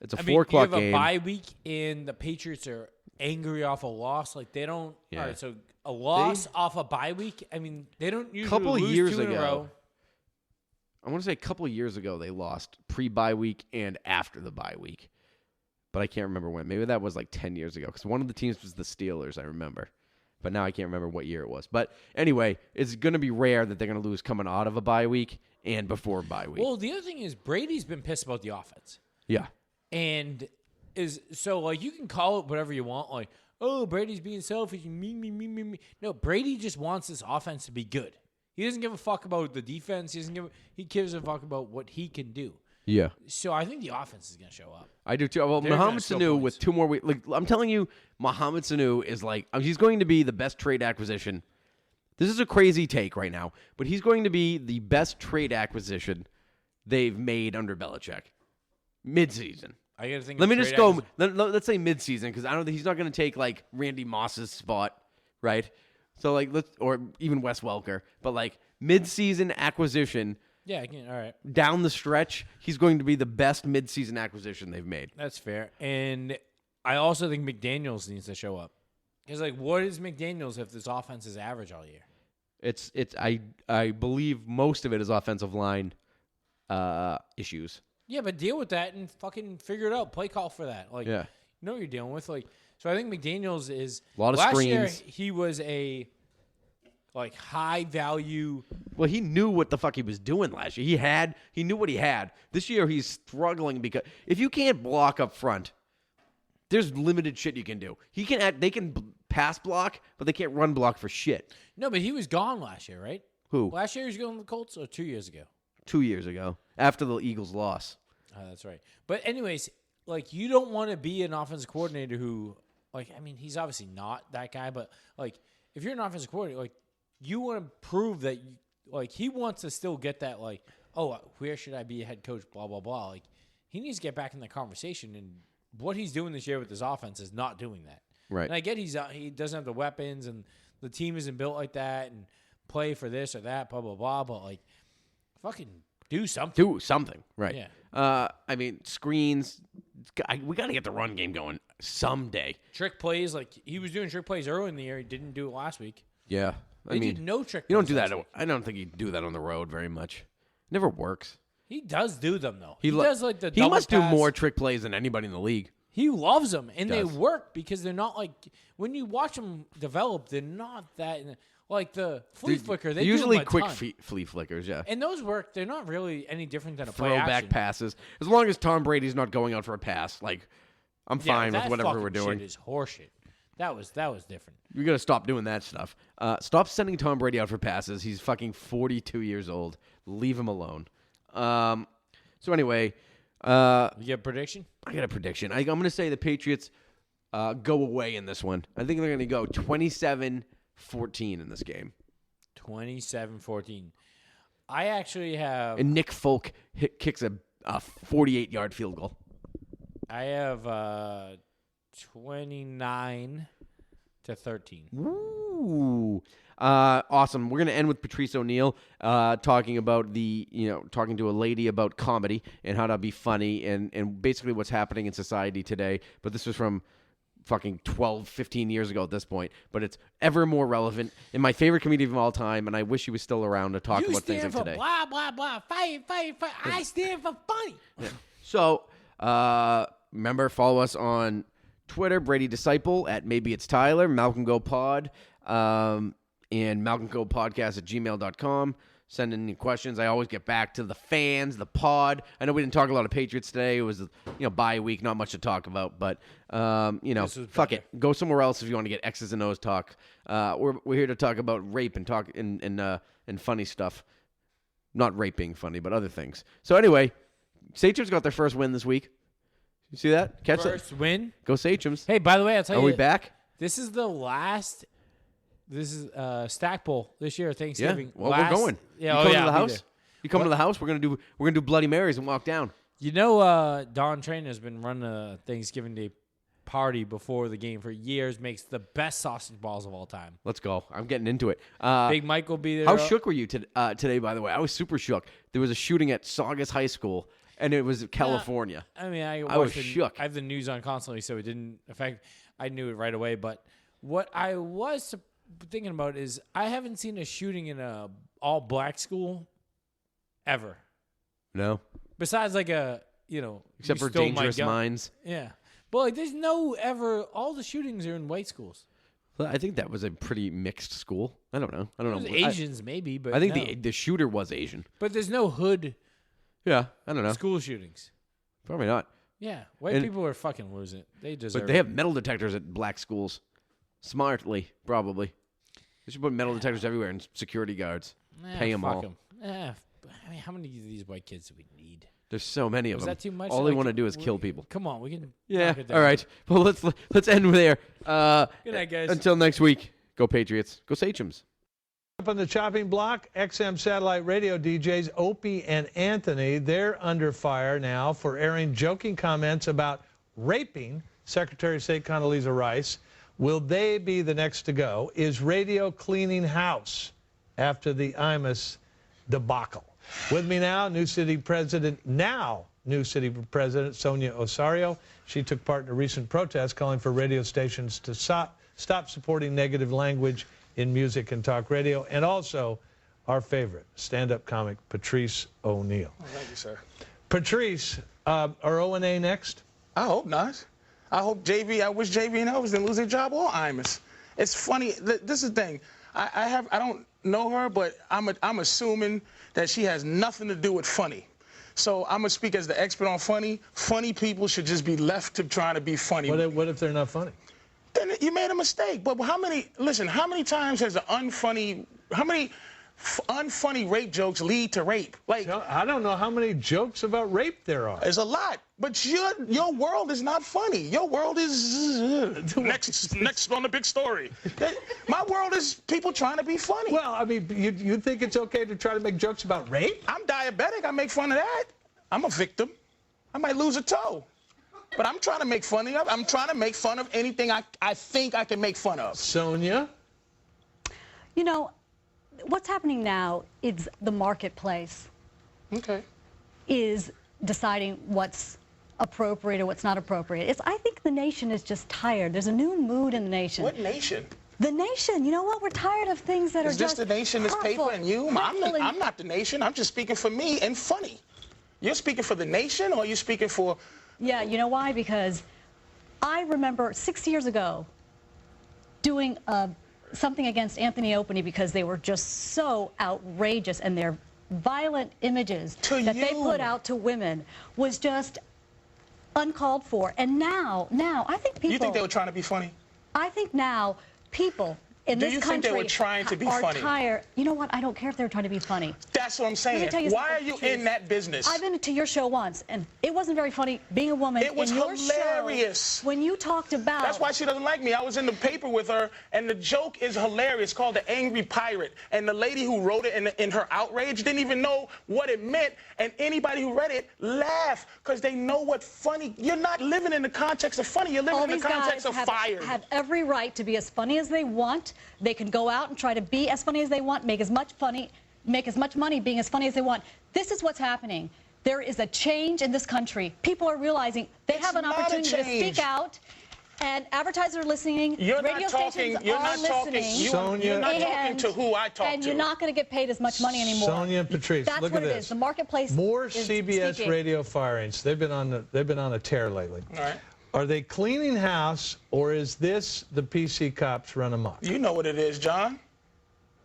S2: It's a 4 o'clock game.
S3: You have a bye week, and the Patriots are angry off a loss. Like, they don't. Yeah. All right, so a loss off a bye week. I mean, they don't usually lose 2 in a row.
S2: I want to say a couple of years ago they lost pre-bye week and after the bye week, but I can't remember when. Maybe that was like 10 years ago, because one of the teams was the Steelers, I remember. But now I can't remember what year it was. But anyway, it's going to be rare that they're going to lose coming out of a bye week and before a bye week.
S3: Well, the other thing is Brady's been pissed about the offense.
S2: Yeah.
S3: And like you can call it whatever you want, like, oh, Brady's being selfish. Me. No, Brady just wants this offense to be good. He doesn't give a fuck about the defense. He gives a fuck about what he can do.
S2: Yeah.
S3: So I think the offense is going to show up.
S2: I do too. Well,
S3: They're
S2: Mohamed
S3: gonna
S2: Sanu
S3: score
S2: with
S3: points.
S2: 2 more weeks. Like, I'm telling you, Mohamed Sanu is like, he's going to be the best trade acquisition. This is a crazy take right now, but he's going to be the best trade acquisition they've made under Belichick. Mid-season.
S3: I got to think.
S2: Let me just go. Let's say mid-season, because I don't think he's not going to take like Randy Moss's spot, right? So like, or even Wes Welker, but like mid-season acquisition.
S3: Yeah, all right.
S2: Down the stretch, he's going to be the best mid-season acquisition they've made.
S3: That's fair. And I also think McDaniels needs to show up. Because, like, what is McDaniels if this offense is average all year?
S2: I believe most of it is offensive line issues.
S3: Yeah, but deal with that and fucking figure it out. Play call for that. Like,
S2: yeah.
S3: You know what you're dealing with. Like, so I think McDaniels is
S2: a lot of
S3: last
S2: screens.
S3: year he was a like high value.
S2: Well, he knew what the fuck he was doing last year. He knew what he had. This year he's struggling because if you can't block up front, there's limited shit you can do. They can pass block, but they can't run block for shit.
S3: No, but he was gone last year, right?
S2: Who?
S3: Last year he was going to the Colts, or 2 years ago?
S2: 2 years ago, after the Eagles' loss.
S3: Oh, that's right. But anyways, like, you don't want to be an offensive coordinator who, like, I mean, he's obviously not that guy, but like, if you're an offensive coordinator, like, you want to prove that, like, he wants to still get that, like, oh, where should I be a head coach, blah, blah, blah. Like, he needs to get back in the conversation, and what he's doing this year with his offense is not doing that.
S2: Right.
S3: And I get he doesn't have the weapons, and the team isn't built like that, and play for this or that, blah, blah, blah, but, like, fucking do something.
S2: Do something, right.
S3: Yeah.
S2: I mean, screens, we got to get the run game going someday.
S3: Trick plays, like, he was doing trick plays early in the year. He didn't do it last week.
S2: Yeah.
S3: They did no trick
S2: You don't
S3: plays
S2: do that.
S3: last week.
S2: I don't think you do that on the road very much. Never works.
S3: He does do them, though. He does, like, the
S2: He
S3: double
S2: must
S3: pass.
S2: do more trick plays than anybody in the league.
S3: He loves them, and they
S2: Does.
S3: work because they're not, like, when you watch them develop, they're not that, like, the flea flicker, they
S2: usually
S3: do them a
S2: quick
S3: ton.
S2: flea flickers, yeah.
S3: And those work. They're not really any different than a play
S2: Throwback
S3: action.
S2: passes. As long as Tom Brady's not going out for a pass, like, I'm
S3: Yeah,
S2: fine with
S3: that
S2: whatever
S3: fucking
S2: we're doing.
S3: shit is horseshit. That was different.
S2: We got to stop doing that stuff. Stop sending Tom Brady out for passes. He's fucking 42 years old. Leave him alone. So anyway,
S3: You get a prediction?
S2: I got a prediction. I'm going to say the Patriots go away in this one. I think they're going to go 27-14 in this game.
S3: 27-14. I actually have.
S2: And Nick Folk kicks a 48-yard field goal.
S3: I have 29-13.
S2: Ooh. Awesome. We're going to end with Patrice Oneal talking to a lady about comedy and how to be funny and basically what's happening in society today. But this was from fucking 12, 15 years ago at this point. But it's ever more relevant and my favorite comedian of all time, and I wish he was still around to talk about things like today.
S3: Blah, blah, blah. Fight. I stand for funny.
S2: Yeah. So, remember, follow us on Twitter, Brady Disciple, at Maybe It's Tyler, Malcolm Go Pod, and malcolmgopodcast@gmail.com. Send in any questions. I always get back to the fans, the pod. I know we didn't talk a lot of Patriots today. It was, bye week, not much to talk about. But, fuck it. Go somewhere else if you want to get X's and O's talk. We're here to talk about rape and talk and funny stuff. Not rape being funny, but other things. So anyway, Sachems got their first win this week. You see that? Catch
S3: First
S2: that?
S3: win.
S2: Go Sachems.
S3: Hey, by the way, I'll tell
S2: Are
S3: you.
S2: we back?
S3: This is the last. This is Stack Bowl this year, Thanksgiving.
S2: Yeah. Well, we're going.
S3: Yeah,
S2: you come to the
S3: I'll be
S2: house.
S3: there.
S2: You come to the house. We're gonna do Bloody Marys and walk down.
S3: Don Train has been running a Thanksgiving Day party before the game for years. Makes the best sausage balls of all time.
S2: Let's go. I'm getting into it.
S3: Big Mike will be there.
S2: How shook were you today? By the way, I was super shook. There was a shooting at Saugus High School, and it was California.
S3: I mean, I
S2: was shook.
S3: I have the news on constantly, so it didn't affect. I knew it right away. But what I was thinking about is I haven't seen a shooting in a all black school ever.
S2: No,
S3: Besides like except
S2: for
S3: you stole my
S2: Dangerous
S3: gun.
S2: Minds.
S3: Yeah, but like there's no ever. All the shootings are in white schools.
S2: Well, I think that was a pretty mixed school. I don't know.
S3: There's Asians maybe, but
S2: I think
S3: no.
S2: the shooter was Asian.
S3: But there's no hood
S2: Yeah, I don't know.
S3: school shootings.
S2: Probably not.
S3: Yeah, white people are fucking losing it. They deserve.
S2: But they have metal detectors at black schools. Smartly, probably. They should put metal detectors everywhere and security guards. Pay them all.
S3: I mean, how many of these white kids do we need?
S2: There's so many of them.
S3: Is that too much?
S2: All they want to do is kill people.
S3: Come on, we can.
S2: Yeah. All right. Well, let's end there.
S3: Good night, guys.
S2: Until next week. Go Patriots. Go Sachems.
S5: Up on the chopping block, XM satellite radio DJs Opie and Anthony, they're under fire now for airing joking comments about raping Secretary of State Condoleezza Rice. Will they be the next to go? Is radio cleaning house after the Imus debacle? With me now, New City President Sonia Osorio. She took part in a recent protest calling for radio stations to stop supporting negative language in music and talk radio, and also our favorite stand-up comic, Patrice Oneal.
S6: Oh, thank you, sir.
S5: Patrice, are O&A next?
S6: I hope not. I hope I wish JV and Elvis didn't lose their job or Imus. It's funny. This is the thing. I don't know her, but I'm assuming that she has nothing to do with funny. So I'm gonna speak as the expert on funny. Funny people should just be left to trying to be funny.
S5: What if they're not funny?
S6: Then you made a mistake. But how many times has how many unfunny rape jokes lead to rape? Like,
S5: I don't know how many jokes about rape there are.
S6: There's a lot. But your world is not funny. Your world is next on the big story. My world is people trying to be funny.
S5: Well, I mean, you think it's okay to try to make jokes about rape?
S6: I'm diabetic. I make fun of that. I'm a victim. I might lose a toe. But I'm trying to make fun of. I'm trying to make fun of anything I think I can make fun of.
S5: Sonia?
S7: You know, what's happening now is the marketplace is deciding what's appropriate or what's not appropriate. I think the nation is just tired. There's a new mood in the nation.
S6: What nation?
S7: The nation. You know what? We're tired of things that are just
S6: Is this the nation, this paper, and you? I'm not the nation. I'm just speaking for me and funny. You're speaking for the nation, or are you speaking for...
S7: Yeah, you know why? Because I remember 6 years ago doing something against Anthony Opie because they were just so outrageous, and their violent images that they put out to women was just uncalled for. And now I think people...
S6: You think they were trying to be funny?
S7: I think now people in this country...
S6: Do you think they were trying to be funny?
S7: Tired. You know what? I don't care if they were trying to be funny.
S6: That's what I'm saying. Why are you in that business?
S7: I've been to your show once, and it wasn't very funny being a woman.
S6: It was hilarious.
S7: Show, when you talked about...
S6: That's why she doesn't like me. I was in the paper with her, and the joke is hilarious. It's called The Angry Pirate. And the lady who wrote it in her outrage didn't even know what it meant. And anybody who read it laughed because they know what funny... You're not living in the context of funny. You're living in the context of fire.
S7: Have every right to be as funny as they want. They can go out and try to be as funny as they want, make as much money being as funny as they want. This is what's happening. There is a change in this country. People are realizing they have an opportunity to speak out, and advertisers are listening. Radio stations are listening.
S5: Sonia,
S6: you're not talking to who I talk to.
S7: And you're not going to get paid as much money anymore.
S5: Sonia and Patrice,
S7: that's
S5: look
S7: what
S5: at
S7: it
S5: this.
S7: is. The marketplace
S5: More
S7: is
S5: CBS
S7: speaking.
S5: radio firings. They've been on a tear lately.
S6: All right.
S5: Are they cleaning house, or is this the PC cops run amok?
S6: You know what it is, John.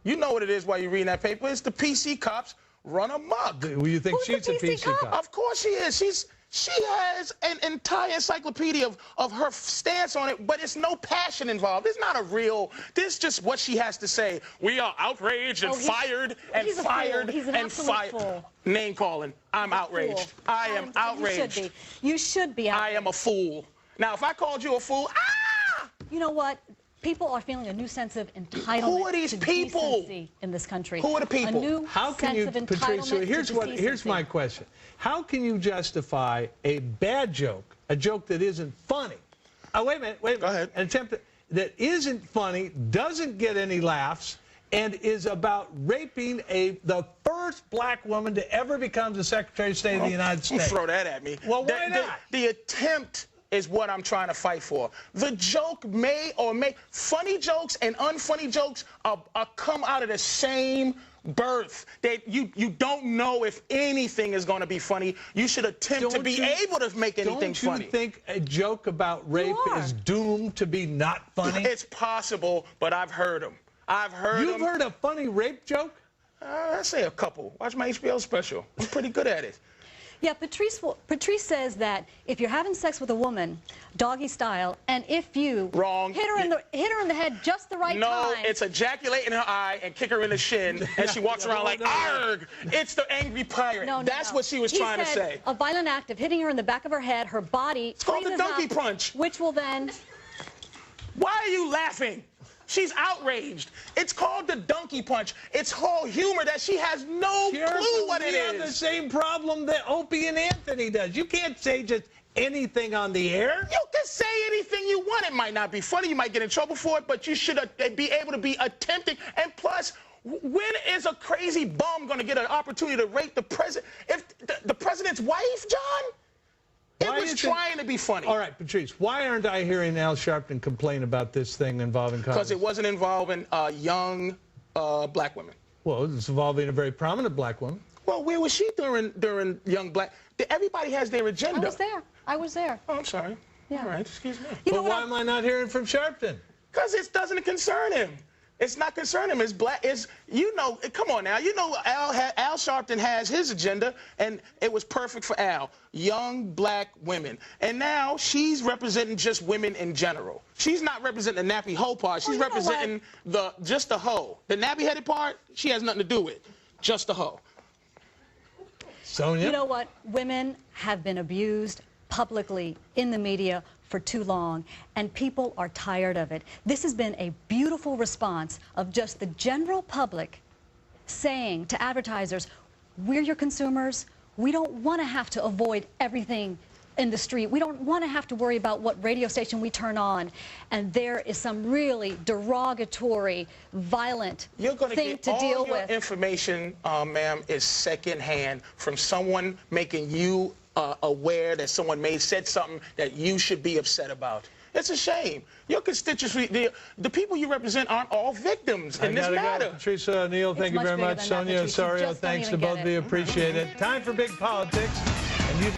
S6: You know what it is while you're reading that paper. It's the PC cops run amok.
S5: Do you think she's a PC cop?
S6: Of course she is. She has an entire encyclopedia of her stance on it, but it's no passion involved. It's not a real... This is just what she has to say. We are outraged and fired and fired and fired. Name calling. I'm outraged. I am outraged.
S7: You should be outraged.
S6: I am a fool. Now, if I called you a fool,
S7: You know what? People are feeling a new sense of entitlement.
S6: Who are these people
S7: decency in this country?
S6: Who are the people?
S7: A new sense of entitlement.
S5: Here's my question. How can you justify a bad joke, a joke that isn't funny? Oh, wait a minute.
S6: Go ahead.
S5: An attempt that isn't funny, doesn't get any laughs, and is about raping the first black woman to ever become the Secretary of State of the United States.
S6: Don't throw that at me.
S5: Well, why not?
S6: The attempt is what I'm trying to fight for. The joke funny jokes and unfunny jokes are come out of the same birth. You don't know if anything is going to be funny. You should attempt to be able to make anything funny.
S5: Don't you think a joke about rape is doomed to be not funny?
S6: It's possible, but I've heard them.
S5: You've heard a funny rape joke?
S6: I say a couple. Watch my HBO special. I'm pretty good at it.
S7: Yeah, Patrice says that if you're having sex with a woman, doggy style, and if you hit her in the head just the right time.
S6: No, it's ejaculate in her eye and kick her in the shin, and she walks around like, arg! It's the angry pirate. That's what she was trying to say.
S7: A violent act of hitting her in the back of her head, her body.
S6: It's called the donkey punch.
S7: Which will then.
S6: Why are you laughing? She's outraged. It's called the donkey punch. It's whole humor that she has no clue what it is.
S5: We have the same problem that Opie and Anthony does. You can't say just anything on the air.
S6: You can say anything you want. It might not be funny. You might get in trouble for it, but you should be able to be attempting. And plus, when is a crazy bum going to get an opportunity to rape the president? If the president's wife, John? It was trying to be funny.
S5: All right, Patrice, why aren't I hearing Al Sharpton complain about this thing involving Congress?
S6: Because it wasn't involving young black women.
S5: Well, it's involving a very prominent black woman.
S6: Well, where was she during young black? Everybody has their agenda.
S7: I was there.
S6: Oh, I'm sorry.
S7: Yeah.
S6: All right, excuse me.
S5: But why am I not hearing from Sharpton?
S6: Because it doesn't concern him. It's not concerning him. It's black. It's, you know, come on now. You know Al Sharpton has his agenda, and it was perfect for Al. Young black women. And now she's representing just women in general. She's not representing the nappy hoe part. She's representing just the hoe. The nappy-headed part, she has nothing to do with. Just the hoe.
S5: Sonia?
S7: You know what? Women have been abused publicly in the media for too long, and people are tired of it. This has been a beautiful response of just the general public saying to advertisers, we're your consumers. We don't want to have to avoid everything in the street. We don't want to have to worry about what radio station we turn on. And there is some really derogatory, violent thing to deal with.
S6: You're going to get all your information, ma'am, is secondhand from someone making you aware that someone said something that you should be upset about. It's a shame. Your constituency, the people you represent aren't all victims in this matter.
S5: Patrice Oneal, thank you very much. Sonia Osorio, thanks to both of you. Appreciate it. Time for big politics. And you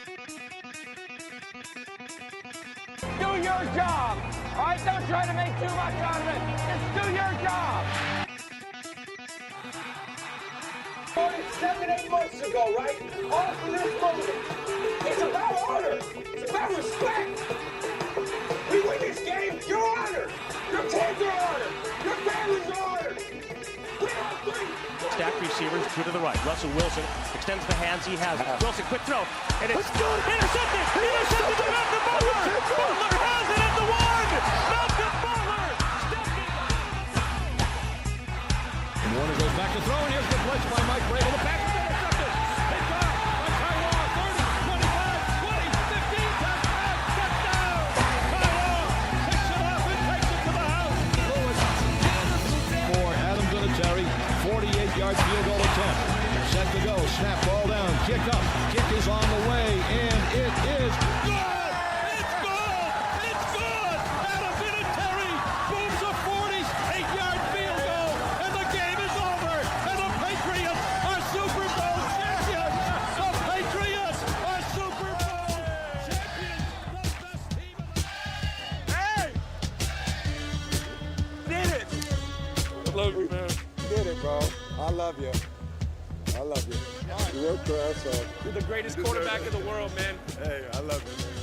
S8: do your job. All right, don't try to make too much out of it. Just do your job. 7-8 months ago, right? All for this moment. It's about honor. It's about respect. We win this game, you're honored. Your kids are honored. Your families are honored. We are free.
S9: Stacked receivers, two to the right. Russell Wilson extends the hands he has. Wilson, quick throw. And it's intercepted. Intercepted by Malcolm Butler. Butler has it at the one. Malcolm Butler stepping.
S10: And Warner goes back to throw, and here's the blitz by Mike Vrabel. The pass is intercepted. It's caught by Taiwan. 30, 25, 20, 15, touchdown. Taiwan picks it up and takes it to the house. For Adam Vinatieri, 48-yard field goal attempt. Set to go. Snap, ball down. Kick up. Kick is on the way, and it is good. It's good. It's good. Adam Vinatieri booms a 48-yard field goal, and the game is over. And the Patriots are Super Bowl champions. The Patriots are Super Bowl champions. The best team in the
S8: Hey! Did it!
S10: I love you, man.
S11: Did it, bro. I love you. I love you. You're a class.
S8: You're the greatest quarterback in the world, man.
S11: Hey, I love you, man.